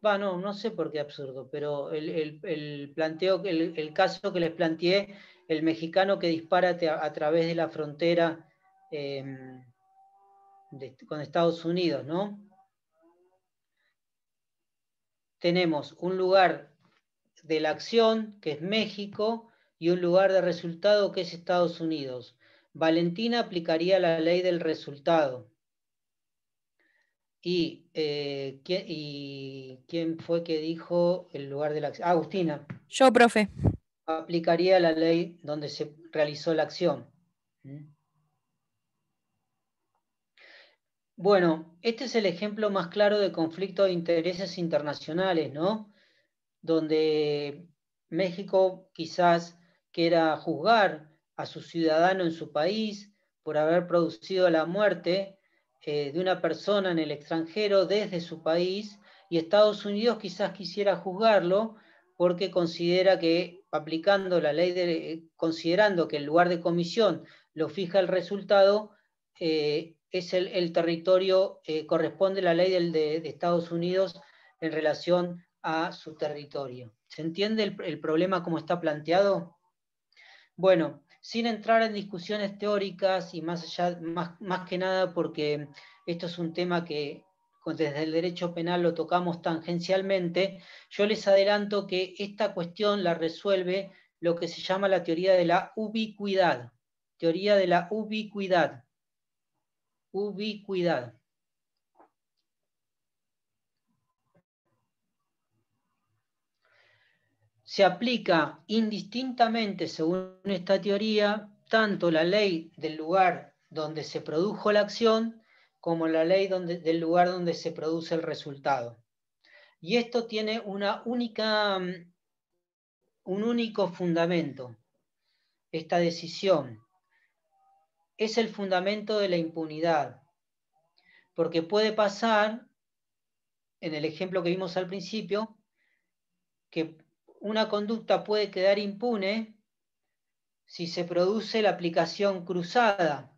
no sé por qué absurdo, pero el planteo, el caso que les planteé, el mexicano que dispara a través de la frontera con Estados Unidos, ¿no? Tenemos un lugar de la acción, que es México, y un lugar de resultado, que es Estados Unidos. Valentina aplicaría la ley del resultado. ¿Y quién fue que dijo el lugar de la acción? Agustina. Yo, profe. Aplicaría la ley donde se realizó la acción. Bueno, este es el ejemplo más claro de conflicto de intereses internacionales, ¿no? Donde México quizás quiera juzgar a su ciudadano en su país por haber producido la muerte de una persona en el extranjero desde su país, y Estados Unidos quizás quisiera juzgarlo porque considera que aplicando la ley considerando que el lugar de comisión lo fija el resultado, es el territorio, corresponde la ley de Estados Unidos en relación a su territorio. ¿Se entiende el problema como está planteado? Bueno, sin entrar en discusiones teóricas y más que nada porque esto es un tema que desde el derecho penal lo tocamos tangencialmente, yo les adelanto que esta cuestión la resuelve lo que se llama la teoría de la ubicuidad. Teoría de la ubicuidad. Ubicuidad. Se aplica indistintamente, según esta teoría, tanto la ley del lugar donde se produjo la acción como la ley del lugar donde se produce el resultado. Y esto tiene un único fundamento. Esta decisión es el fundamento de la impunidad, porque puede pasar, en el ejemplo que vimos al principio, que una conducta puede quedar impune si se produce la aplicación cruzada,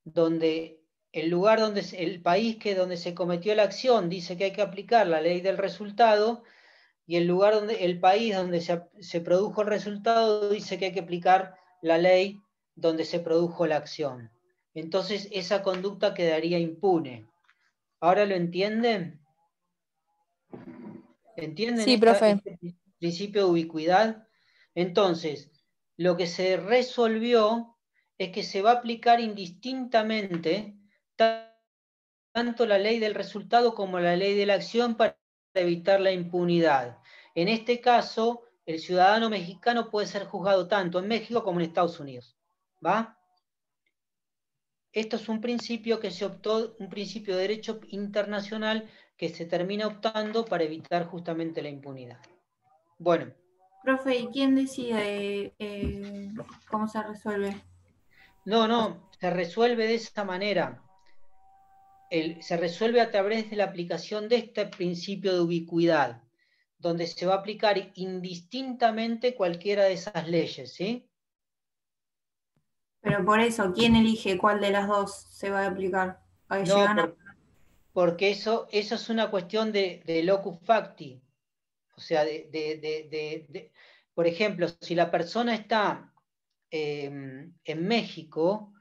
donde el país donde se cometió la acción dice que hay que aplicar la ley del resultado, y el país donde se produjo el resultado dice que hay que aplicar la ley donde se produjo la acción. Entonces esa conducta quedaría impune. ¿Ahora lo entienden? ¿Entienden Sí, profe. este principio de ubicuidad? Entonces, lo que se resolvió es que se va a aplicar indistintamente tanto la ley del resultado como la ley de la acción para evitar la impunidad. En este caso, el ciudadano mexicano puede ser juzgado tanto en México como en Estados Unidos. ¿Va? Esto es un principio que se optó, un principio de derecho internacional que se termina optando para evitar justamente la impunidad. Bueno. Profe, ¿y quién decide cómo se resuelve? No, se resuelve de esta manera. Se resuelve a través de la aplicación de este principio de ubicuidad, donde se va a aplicar indistintamente cualquiera de esas leyes, ¿sí? Pero por eso, ¿quién elige cuál de las dos se va a aplicar? No, porque eso es una cuestión de locus facti. O sea, por ejemplo, si la persona está en México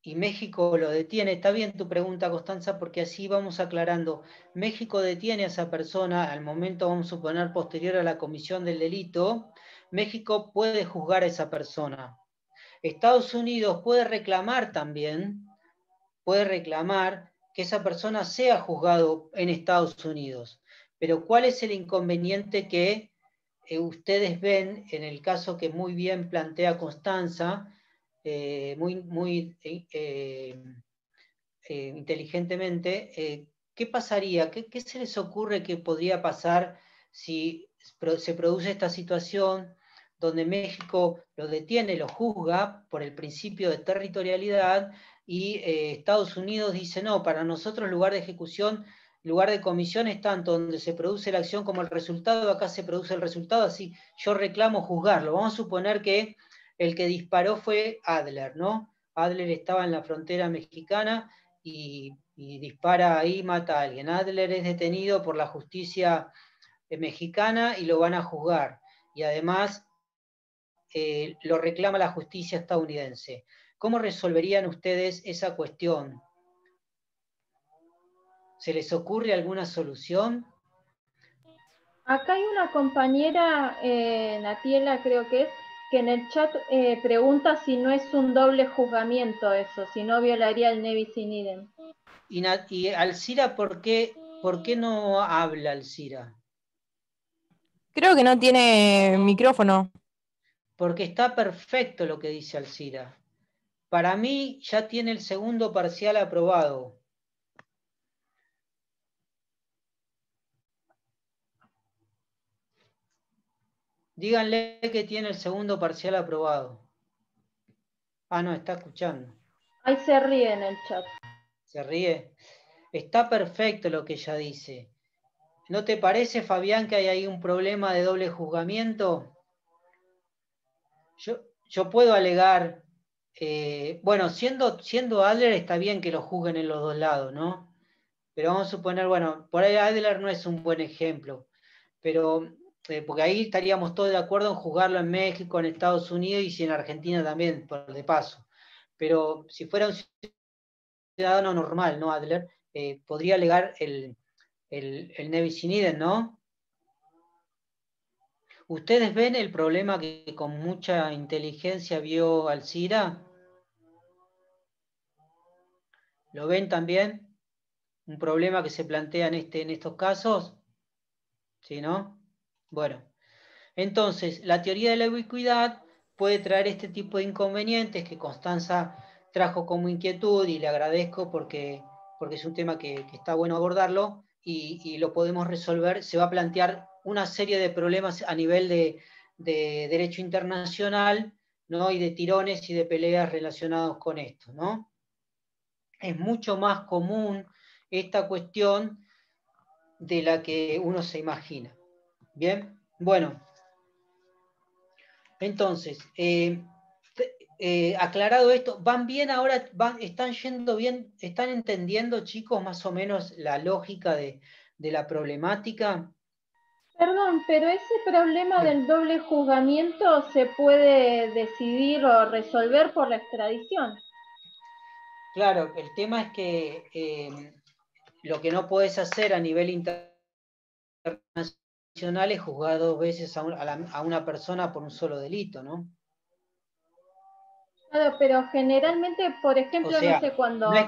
y México lo detiene, está bien tu pregunta, Constanza, porque así vamos aclarando. México detiene a esa persona al momento, vamos a suponer, posterior a la comisión del delito. México puede juzgar a esa persona. Estados Unidos puede reclamar también, que esa persona sea juzgado en Estados Unidos. Pero ¿cuál es el inconveniente que ustedes ven en el caso que muy bien plantea Constanza, muy inteligentemente? ¿Qué pasaría? ¿Qué se les ocurre que podría pasar si se produce esta situación donde México lo detiene, lo juzga por el principio de territorialidad y Estados Unidos dice, no, para nosotros lugar de ejecución, lugar de comisión es tanto donde se produce la acción como el resultado, acá se produce el resultado, así yo reclamo juzgarlo. Vamos a suponer que el que disparó fue Adler, ¿no? Adler estaba en la frontera mexicana y dispara ahí, mata a alguien. Adler es detenido por la justicia mexicana y lo van a juzgar. Y además lo reclama la justicia estadounidense. ¿Cómo resolverían ustedes esa cuestión? ¿Se les ocurre alguna solución? Acá hay una compañera, Natiela creo que en el chat pregunta si no es un doble juzgamiento eso, si no violaría el ne bis in idem. Y Alcira, ¿por qué no habla Alcira? Creo que no tiene micrófono. Porque está perfecto lo que dice Alcira. Para mí ya tiene el segundo parcial aprobado. Díganle que tiene el segundo parcial aprobado. Ah, no, está escuchando. Ahí se ríe en el chat. Se ríe. Está perfecto lo que ella dice. ¿No te parece, Fabián, que hay ahí un problema de doble juzgamiento? Yo puedo alegar, bueno, siendo Adler está bien que lo juzguen en los dos lados, ¿no? Pero vamos a suponer, bueno, por ahí Adler no es un buen ejemplo, pero porque ahí estaríamos todos de acuerdo en juzgarlo en México, en Estados Unidos y si en Argentina también, por de paso. Pero si fuera un ciudadano normal, ¿no, Adler? Podría alegar el ne bis in idem, ¿no? ¿Ustedes ven el problema que con mucha inteligencia vio Alcira? ¿Lo ven también? ¿Un problema que se plantea en estos casos? ¿Sí, no? Bueno, entonces, la teoría de la ubicuidad puede traer este tipo de inconvenientes que Constanza trajo como inquietud y le agradezco porque es un tema que está bueno abordarlo y lo podemos resolver. Se va a plantear una serie de problemas a nivel de derecho internacional, ¿no? Y de tirones y de peleas relacionados con esto, ¿no? Es mucho más común esta cuestión de la que uno se imagina. Bien, bueno. Entonces, aclarado esto, ¿van bien ahora? ¿Están yendo bien? ¿Están entendiendo, chicos, más o menos la lógica de la problemática? Perdón, pero ese problema del doble juzgamiento se puede decidir o resolver por la extradición. Claro, el tema es que lo que no podés hacer a nivel internacional es juzgar 2 veces a una persona por un solo delito, ¿no? Claro, pero generalmente, por O ejemplo, no sea, sé, cuando... no es,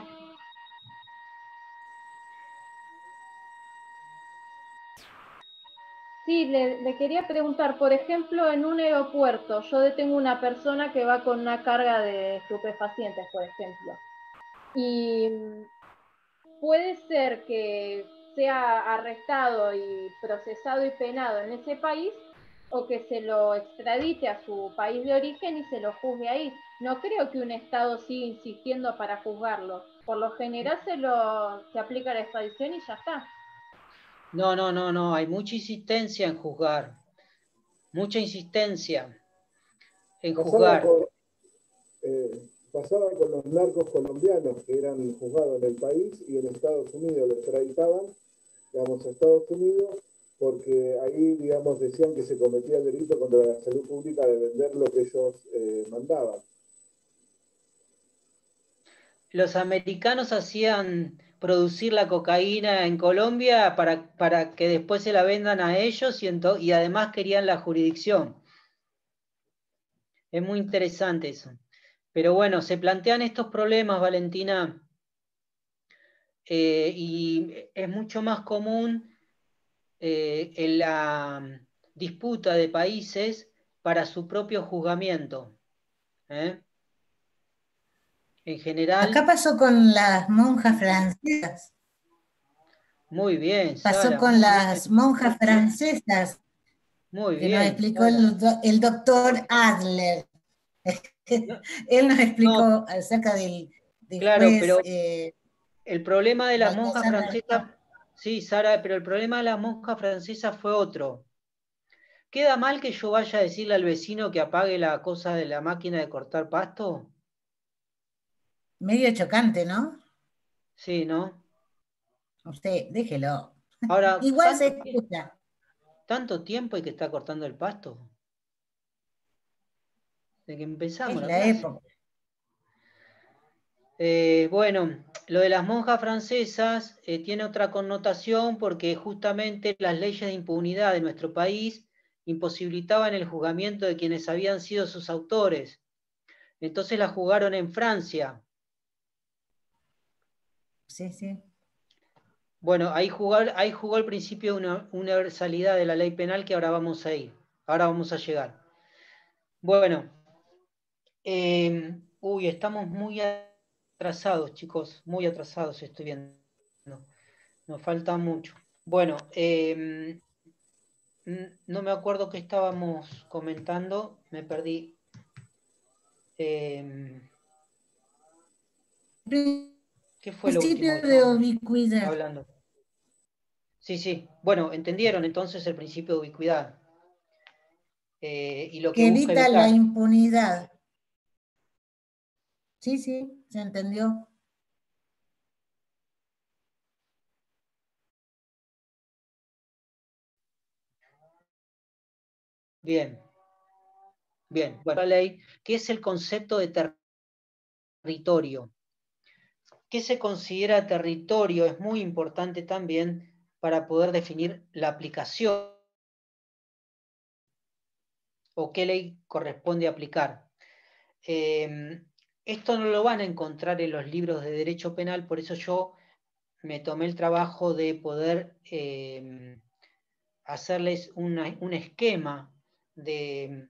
Sí, le quería preguntar, por ejemplo, en un aeropuerto, yo detengo una persona que va con una carga de estupefacientes, por ejemplo, y puede ser que sea arrestado y procesado y penado en ese país, o que se lo extradite a su país de origen y se lo juzgue ahí. No creo que un Estado siga insistiendo para juzgarlo. Por lo general se aplica la extradición y ya está. no, hay mucha insistencia en juzgar, mucha insistencia en Pasaba juzgar. pasaba con los narcos colombianos que eran juzgados en el país y en Estados Unidos los extraditaban, digamos, a Estados Unidos, porque ahí, digamos, decían que se cometía el delito contra la salud pública de vender lo que ellos mandaban. Los americanos hacían producir la cocaína en Colombia para que después se la vendan a ellos y además querían la jurisdicción. Es muy interesante eso. Pero bueno, se plantean estos problemas, Valentina, y es mucho más común en la disputa de países para su propio juzgamiento. En general. Acá pasó con las monjas francesas. Muy bien, Pasó Sara, con muy las bien. monjas francesas Muy que nos bien, explicó Sara. el doctor Adler. No, Él nos no, explicó acerca del claro, juez pero el problema de las monjas Baltasar francesas, Garzón. sí, Sara, pero el problema de las monjas francesas fue otro. ¿Queda mal que yo vaya a decirle al vecino que apague la cosa de la máquina de cortar pasto? Medio chocante, ¿no? Sí, ¿no? Usted, déjelo. Ahora, Igual se escucha. ¿tanto tiempo hay que estar cortando el pasto? De que empezamos Es la la clase. época. Bueno, lo de las monjas francesas tiene otra connotación porque justamente las leyes de impunidad de nuestro país imposibilitaban el juzgamiento de quienes habían sido sus autores. Entonces las juzgaron en Francia. Sí, sí. Bueno, ahí jugó el principio de una universalidad de la ley penal que ahora vamos a ir. Ahora vamos a llegar. Bueno, estamos muy atrasados, chicos, muy atrasados, estoy viendo. Nos falta mucho. Bueno, no me acuerdo qué estábamos comentando, me perdí. ¿Qué fue lo último que Principio de estábamos ubicuidad. hablando? Sí. Bueno, entendieron entonces el principio de ubicuidad. Y lo que Que busca evita la evitar. impunidad. Sí, sí, se entendió. Bien. Bueno, la ley, ¿qué es el concepto de territorio? ¿Qué se considera territorio? Es muy importante también para poder definir la aplicación o qué ley corresponde aplicar. Esto no lo van a encontrar en los libros de derecho penal, por eso yo me tomé el trabajo de poder hacerles un esquema de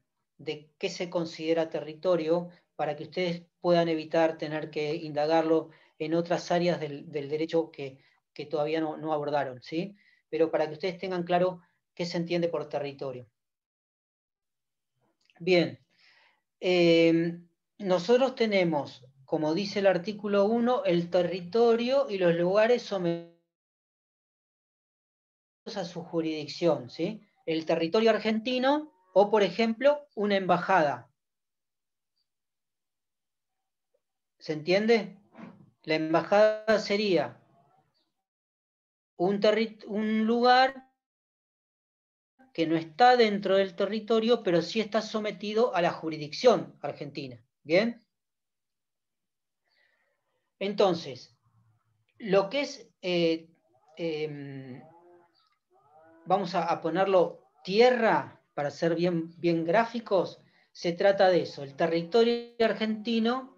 qué se considera territorio para que ustedes puedan evitar tener que indagarlo en otras áreas del derecho que todavía no abordaron, ¿sí? Pero para que ustedes tengan claro qué se entiende por territorio. Bien, nosotros tenemos, como dice el artículo 1, el territorio y los lugares sometidos a su jurisdicción, ¿sí? El territorio argentino o, por ejemplo, una embajada. ¿Se entiende? La embajada sería un lugar que no está dentro del territorio, pero sí está sometido a la jurisdicción argentina. ¿Bien? Entonces, lo que es, vamos a ponerlo tierra, para ser bien gráficos, se trata de eso, el territorio argentino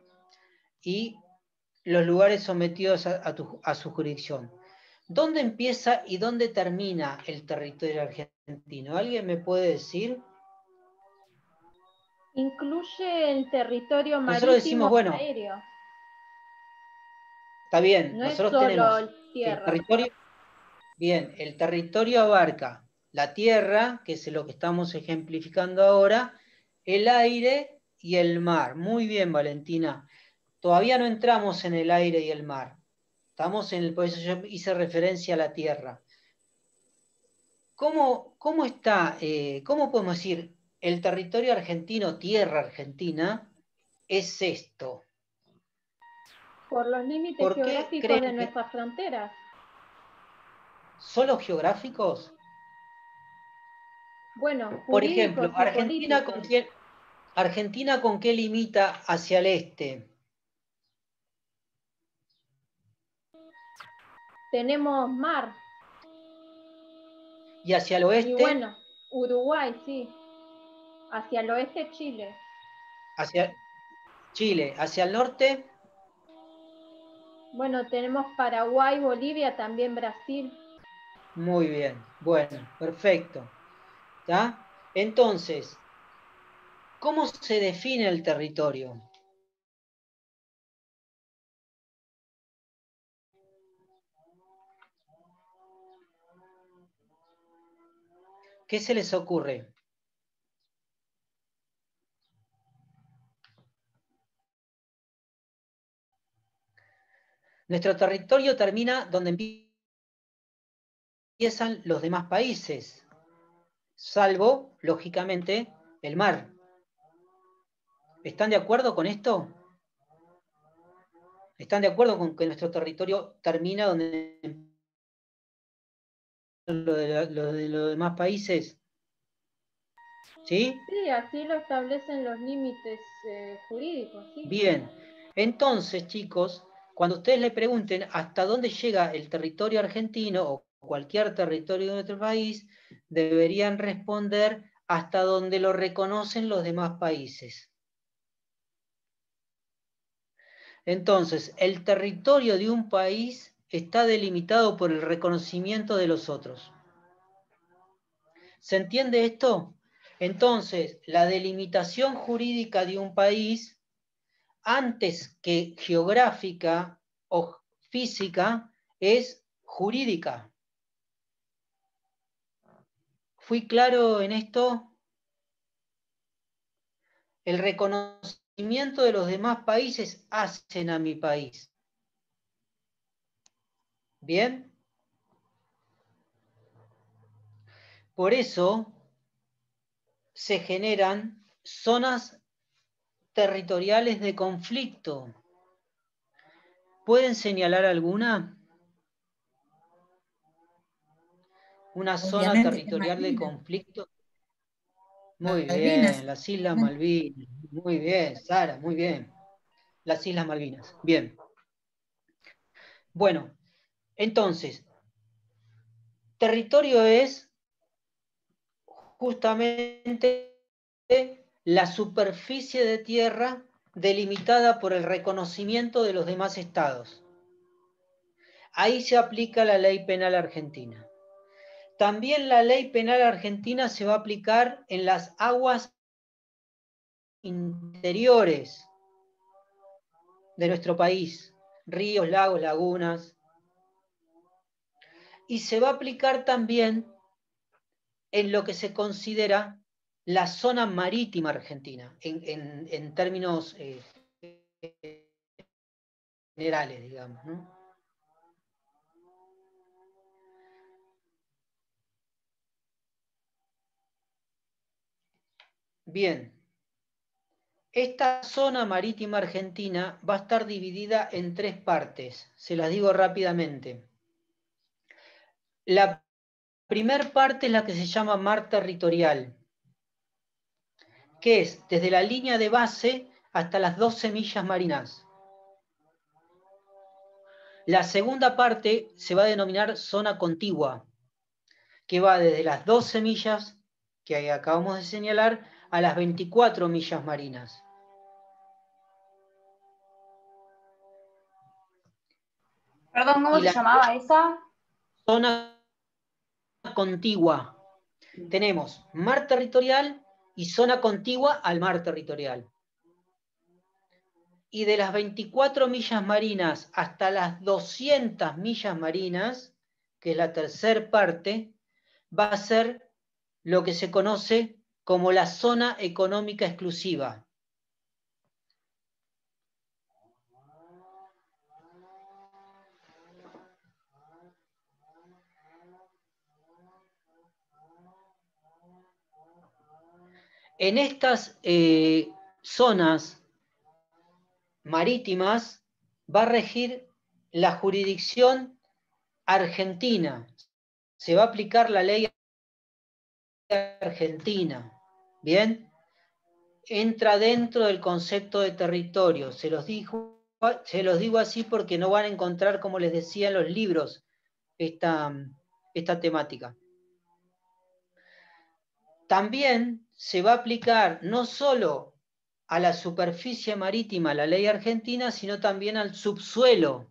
y los lugares sometidos a su jurisdicción. ¿Dónde empieza y dónde termina el territorio argentino? ¿Alguien me puede decir? Incluye el territorio Nosotros decimos, marítimo y bueno, aéreo. está bien, No es nosotros solo tenemos el tierra. territorio, bien, el territorio abarca la tierra, que es lo que estamos ejemplificando ahora, el aire y el mar. Muy bien, Valentina. Todavía no entramos en el aire y el mar. Estamos por eso yo hice referencia a la tierra. ¿Cómo está, cómo podemos decir, el territorio argentino, tierra argentina, es esto? Por los límites ¿Por qué geográficos creen de que nuestras fronteras. solo geográficos? Bueno, Por ejemplo, jurídicos y políticos. Argentina con qué limita hacia el este? Tenemos mar. ¿Y hacia el oeste? Y bueno, Uruguay, sí. Hacia el oeste, Chile. Hacia Chile. ¿Hacia el norte? Bueno, tenemos Paraguay, Bolivia, también Brasil. Muy bien. Bueno, perfecto. ¿Está? Entonces, ¿cómo se define el territorio? ¿Qué se les ocurre? Nuestro territorio termina donde empiezan los demás países, salvo, lógicamente, el mar. ¿Están de acuerdo con esto? ¿Están de acuerdo con que nuestro territorio termina donde empiezan los demás países? ¿Sí? Sí, así lo establecen los límites jurídicos, sí. Bien. Entonces, chicos, cuando ustedes le pregunten hasta dónde llega el territorio argentino o cualquier territorio de otro país, deberían responder hasta donde lo reconocen los demás países. Entonces, el territorio de un país está delimitado por el reconocimiento de los otros. ¿Se entiende esto? Entonces, la delimitación jurídica de un país, antes que geográfica o física, es jurídica. ¿Fui claro en esto? El reconocimiento de los demás países hacen a mi país. ¿Bien? Por eso se generan zonas territoriales de conflicto. ¿Pueden señalar alguna? Una zona Obviamente que territorial de Malvinas. conflicto. Muy Malvinas. bien, las Islas Malvinas. Muy bien, Sara, muy bien. Las Islas Malvinas. Bien. Bueno, entonces, territorio es justamente la superficie de tierra delimitada por el reconocimiento de los demás estados. Ahí se aplica la ley penal argentina. También la ley penal argentina se va a aplicar en las aguas interiores de nuestro país, ríos, lagos, lagunas. Y se va a aplicar también en lo que se considera la zona marítima argentina, en términos generales, digamos, ¿no? Bien, esta zona marítima argentina va a estar dividida en tres partes, se las digo rápidamente. La primera parte es la que se llama mar territorial, que es desde la línea de base hasta las 12 millas marinas. La segunda parte se va a denominar zona contigua, que va desde las 12 millas que acabamos de señalar a las 24 millas marinas. Perdón, ¿cómo se llamaba esa? Zona contigua. Tenemos mar territorial y zona contigua al mar territorial. Y de las 24 millas marinas hasta las 200 millas marinas, que es la tercera parte, va a ser lo que se conoce como la zona económica exclusiva. En estas zonas marítimas va a regir la jurisdicción argentina. Se va a aplicar la ley argentina. ¿Bien? Entra dentro del concepto de territorio. Se los digo así porque no van a encontrar, como les decía en los libros, esta temática. También se va a aplicar no solo a la superficie marítima la ley argentina, sino también al subsuelo.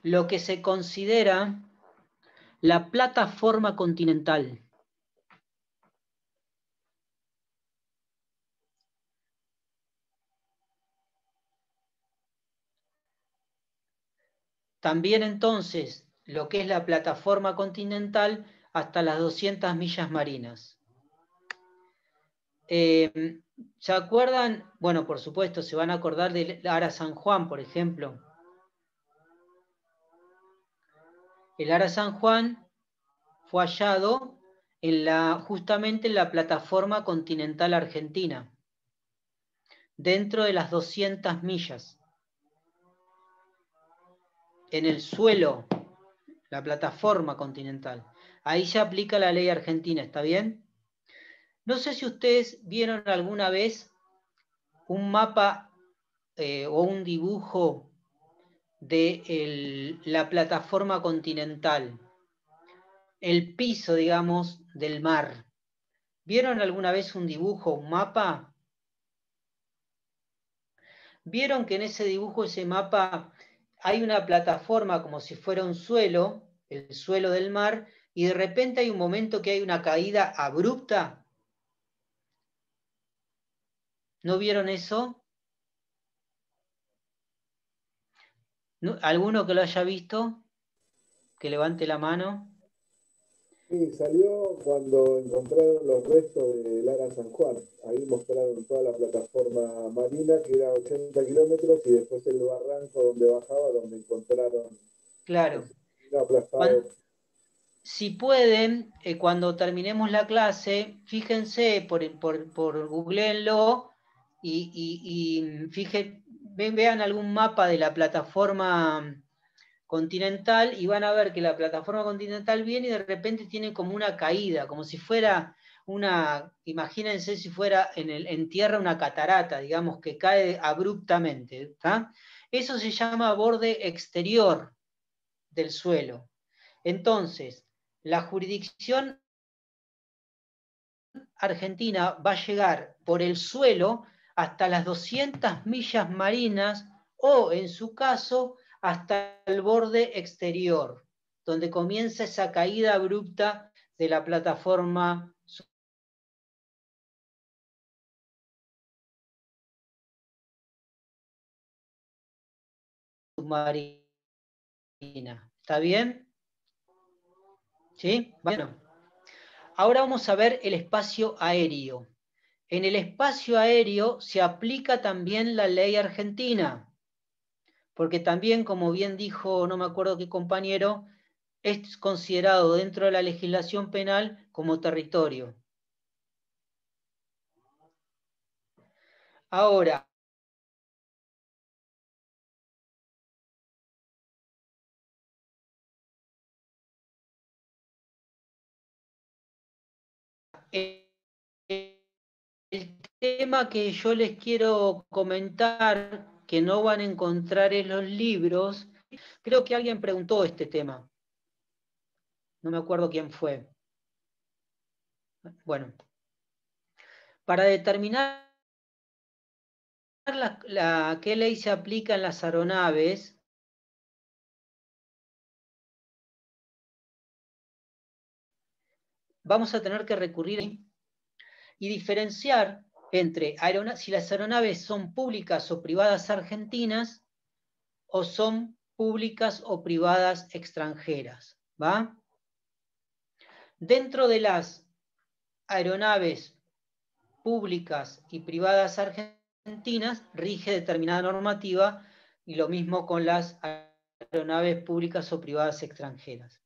Lo que se considera la plataforma continental. También entonces lo que es la plataforma continental hasta las 200 millas marinas. ¿Se acuerdan? Bueno, por supuesto, se van a acordar del Ara San Juan, por ejemplo. El Ara San Juan fue hallado justamente en la plataforma continental argentina, dentro de las 200 millas. En el suelo, la plataforma continental. Ahí se aplica la ley argentina, ¿está bien? No sé si ustedes vieron alguna vez un mapa o un dibujo de la plataforma continental, el piso, digamos, del mar. ¿Vieron alguna vez un dibujo, un mapa? ¿Vieron que en ese dibujo, ese mapa, hay una plataforma como si fuera un suelo, el suelo del mar, y de repente hay un momento que hay una caída abrupta? ¿No vieron eso? ¿Alguno que lo haya visto? Que levante la mano. Sí, salió cuando encontraron los restos del Ara San Juan. Ahí mostraron toda la plataforma marina, que era 80 kilómetros, y después el barranco donde bajaba, donde encontraron. Claro. Aplastado. Si pueden, cuando terminemos la clase, fíjense, por googleenlo y vean algún mapa de la plataforma continental y van a ver que la plataforma continental viene y de repente tiene como una caída, como si fuera imagínense si fuera en tierra una catarata, digamos, que cae abruptamente. ¿Tá? Eso se llama borde exterior del suelo. Entonces, la jurisdicción argentina va a llegar por el suelo hasta las 200 millas marinas o, en su caso, hasta el borde exterior, donde comienza esa caída abrupta de la plataforma submarina. ¿Está bien? ¿Sí? Bueno. Ahora vamos a ver el espacio aéreo. En el espacio aéreo se aplica también la ley argentina, porque también, como bien dijo, no me acuerdo qué compañero, es considerado dentro de la legislación penal como territorio. Ahora, el tema que yo les quiero comentar, que no van a encontrar en los libros, creo que alguien preguntó este tema. No me acuerdo quién fue. Bueno, para determinar qué ley se aplica en las aeronaves, vamos a tener que recurrir y diferenciar entre si las aeronaves son públicas o privadas argentinas o son públicas o privadas extranjeras, ¿va? Dentro de las aeronaves públicas y privadas argentinas rige determinada normativa, y lo mismo con las aeronaves públicas o privadas extranjeras.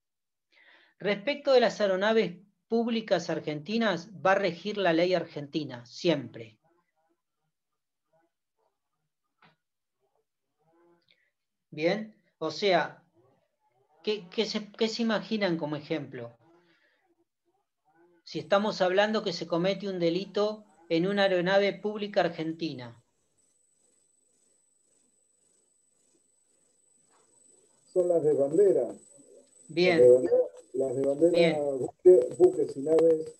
Respecto de las aeronaves públicas argentinas, va a regir la ley argentina, siempre. Bien, o sea, ¿qué se imaginan como ejemplo? Si estamos hablando que se comete un delito en una aeronave pública argentina. Son las de bandera. Bien. Las de bandera, Bien. buques y naves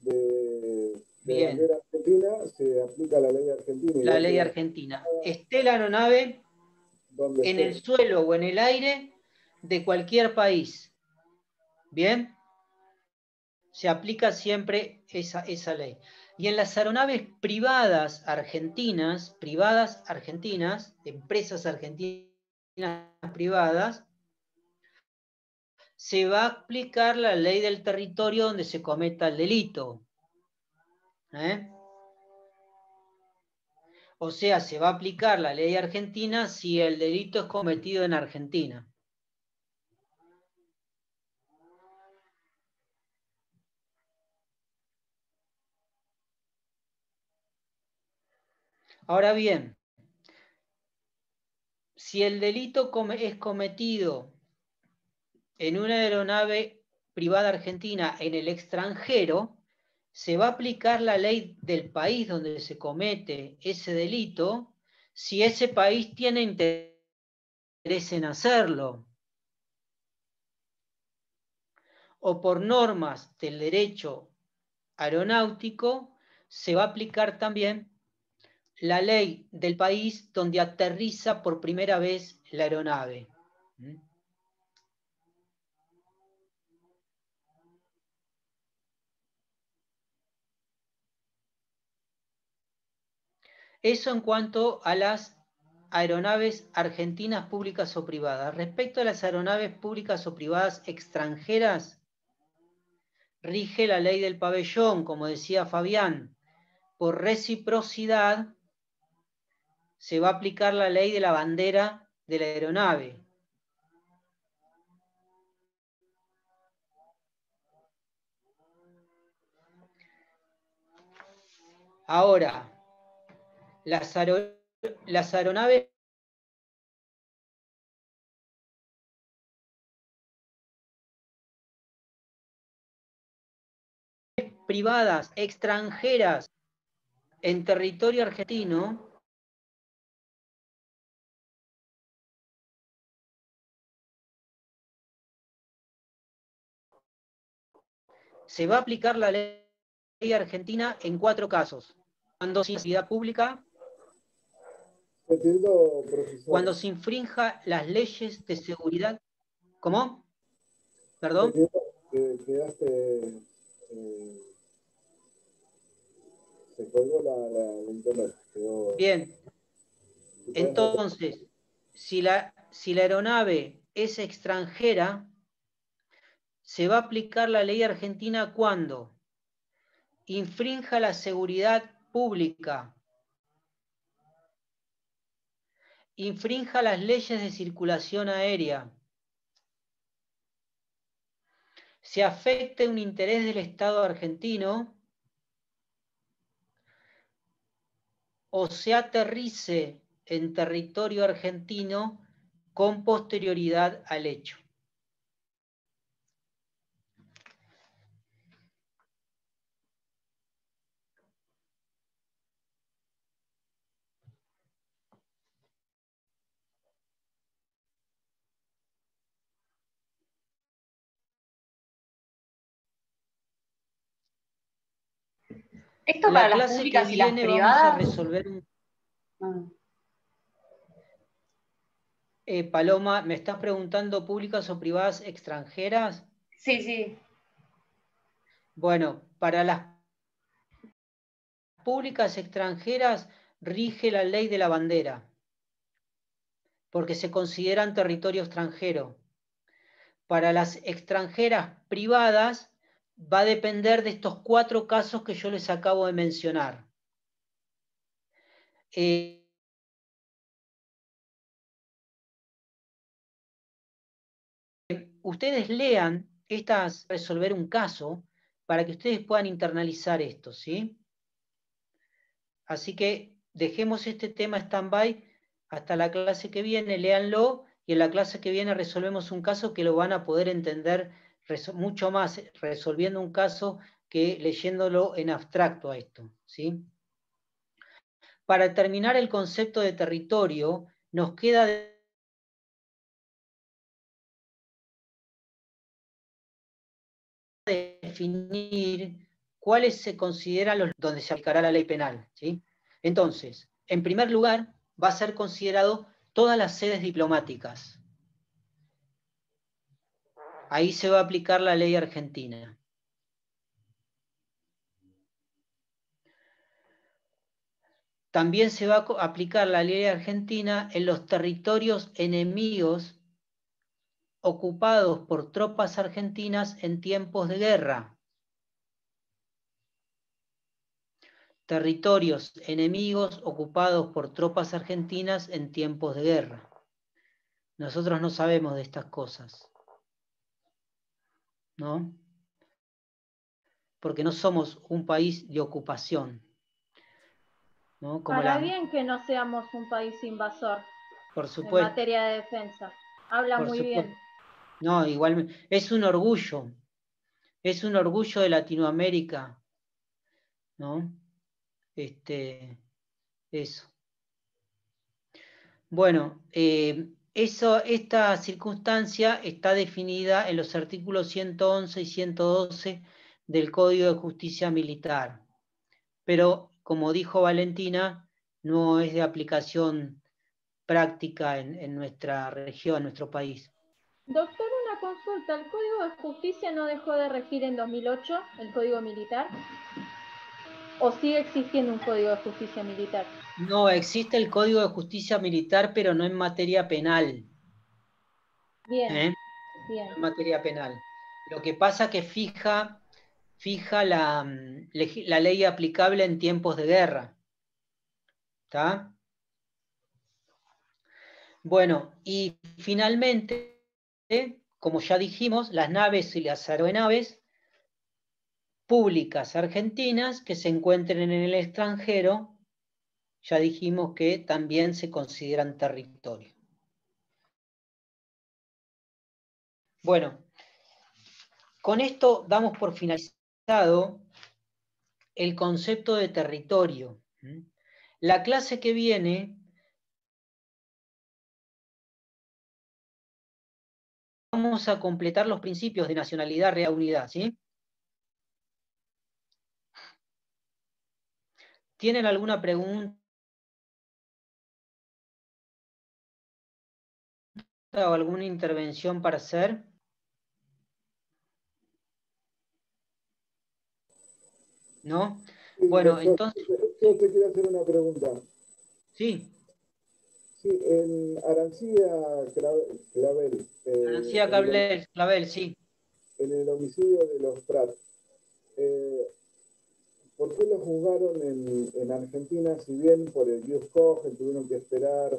de bandera argentina, se aplica la ley argentina. La ley argentina. Esté la aeronave en el suelo o en el aire de cualquier país. Bien. Se aplica siempre esa ley. Y en las aeronaves privadas argentinas, empresas argentinas privadas, se va a aplicar la ley del territorio donde se cometa el delito. O sea, se va a aplicar la ley argentina si el delito es cometido en Argentina. Ahora bien, si el delito es cometido en una aeronave privada argentina en el extranjero, se va a aplicar la ley del país donde se comete ese delito si ese país tiene interés en hacerlo. O por normas del derecho aeronáutico, se va a aplicar también la ley del país donde aterriza por primera vez la aeronave. Eso en cuanto a las aeronaves argentinas públicas o privadas. Respecto a las aeronaves públicas o privadas extranjeras, rige la ley del pabellón, como decía Fabián. Por reciprocidad, se va a aplicar la ley de la bandera de la aeronave. Ahora, las aeronaves privadas extranjeras en territorio argentino se va a aplicar la ley argentina en 4 casos. Cuando se actividad pública, cuando se infrinja las leyes de seguridad. ¿Cómo? ¿Perdón? Quedaste, se colgó la internet. Bien. Entonces, si la aeronave es extranjera, se va a aplicar la ley argentina cuando infrinja la seguridad pública, infrinja las leyes de circulación aérea, se afecte un interés del Estado argentino o se aterrice en territorio argentino con posterioridad al hecho. Esto La para las clase que públicas y las viene vamos a privadas. resolver un... Paloma, ¿me estás preguntando públicas o privadas extranjeras? Sí, sí. Bueno, para las públicas extranjeras rige la ley de la bandera, porque se consideran territorio extranjero. Para las extranjeras privadas va a depender de estos 4 casos que yo les acabo de mencionar. Ustedes lean resolver un caso para que ustedes puedan internalizar esto, ¿sí? Así que dejemos este tema stand-by hasta la clase que viene, léanlo, y en la clase que viene resolvemos un caso que lo van a poder entender mucho más resolviendo un caso que leyéndolo en abstracto a esto, ¿sí? Para terminar el concepto de territorio, nos queda definir cuáles se consideran los donde se aplicará la ley penal, ¿sí? Entonces, en primer lugar, va a ser considerado todas las sedes diplomáticas. Ahí se va a aplicar la ley argentina. También se va a aplicar la ley argentina en los territorios enemigos ocupados por tropas argentinas en tiempos de guerra. Territorios enemigos ocupados por tropas argentinas en tiempos de guerra. Nosotros no sabemos de estas cosas, ¿no? Porque no somos un país de ocupación, ¿no? Como Para bien que no seamos un país invasor por en supuesto, materia de defensa. Habla por muy supuesto. bien. No, igualmente. Es un orgullo de Latinoamérica, ¿no? Eso. Bueno, esta circunstancia está definida en los artículos 111 y 112 del Código de Justicia Militar. Pero, como dijo Valentina, no es de aplicación práctica en nuestra región, en nuestro país. Doctor, una consulta. ¿El Código de Justicia no dejó de regir en 2008, el Código Militar? ¿O sigue existiendo un Código de Justicia Militar? No, existe el Código de Justicia Militar, pero no en materia penal. Bien, bien. No en materia penal. Lo que pasa es que fija la ley aplicable en tiempos de guerra. ¿Está? Bueno, y finalmente, como ya dijimos, las naves y las aeronaves públicas argentinas que se encuentren en el extranjero, ya dijimos que también se consideran territorio. Bueno, con esto damos por finalizado el concepto de territorio. La clase que viene vamos a completar los principios de nacionalidad, real, unidad, ¿sí? ¿Tienen alguna pregunta o alguna intervención para hacer? ¿No? Sí, Bueno, doctor, entonces... yo te quiero hacer una pregunta. Sí. Sí, en Arancía Clavel, Arancía Clavel, sí. en el homicidio de los Prat, ¿por qué lo juzgaron en Argentina? Si bien por el ius cogen tuvieron que esperar,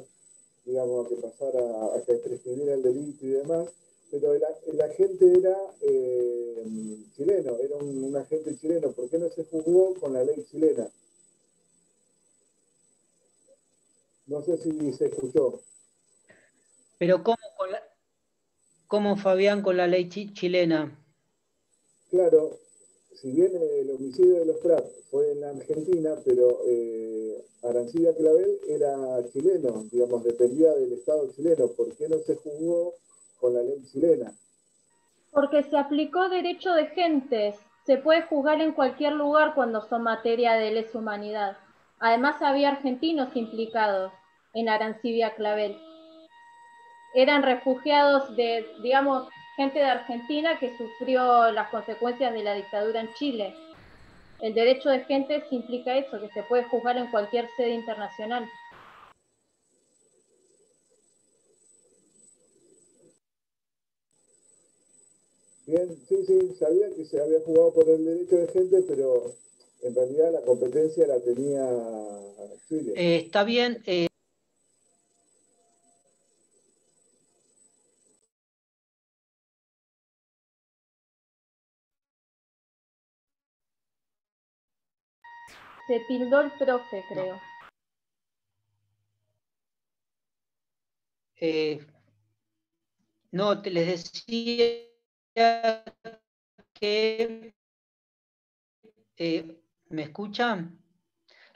digamos, a que pasara, a que prescribiera el delito y demás, pero el agente era chileno, era un agente chileno. ¿Por qué no se juzgó con la ley chilena? No sé si se escuchó. Pero ¿cómo, Fabián, con la ley chilena? Claro, si bien el homicidio de los Prat fue en la Argentina, pero Arancibia Clavel era chileno, digamos, dependía del Estado chileno. ¿Por qué no se juzgó con la ley chilena? Porque se aplicó derecho de gentes. Se puede juzgar en cualquier lugar cuando son materia de lesa humanidad. Además había argentinos implicados en Arancibia Clavel. Eran refugiados de, digamos, gente de Argentina que sufrió las consecuencias de la dictadura en Chile. El derecho de gentes implica eso, que se puede juzgar en cualquier sede internacional. Bien, sí, sabía que se había jugado por el derecho de gente, pero en realidad la competencia la tenía Chile. Está bien. Se tildó el profe, creo. No, les decía que... ¿me escuchan?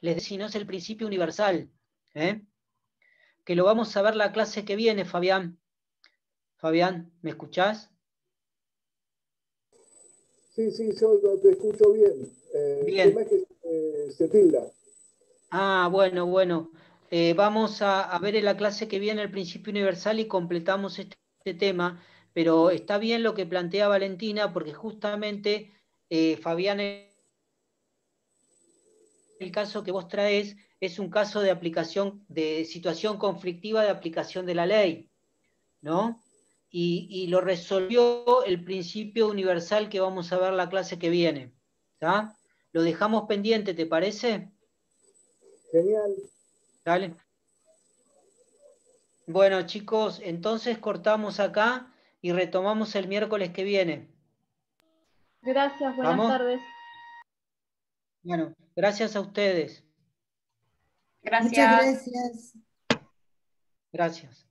Les decía, no es el principio universal, que lo vamos a ver la clase que viene, Fabián. Fabián, ¿me escuchás? Sí, yo te escucho bien. Bien. El tema es que se tilda. Ah, bueno. Vamos a ver en la clase que viene el principio universal y completamos este tema, pero está bien lo que plantea Valentina, porque justamente, Fabián, el caso que vos traes es un caso de aplicación, de situación conflictiva de aplicación de la ley, ¿no? Y lo resolvió el principio universal que vamos a ver la clase que viene, ¿está? Lo dejamos pendiente, ¿te parece? Genial. Dale. Bueno, chicos, entonces cortamos acá y retomamos el miércoles que viene. Gracias, buenas ¿Vamos? tardes. Bueno, gracias a ustedes. Gracias. Muchas gracias. Gracias.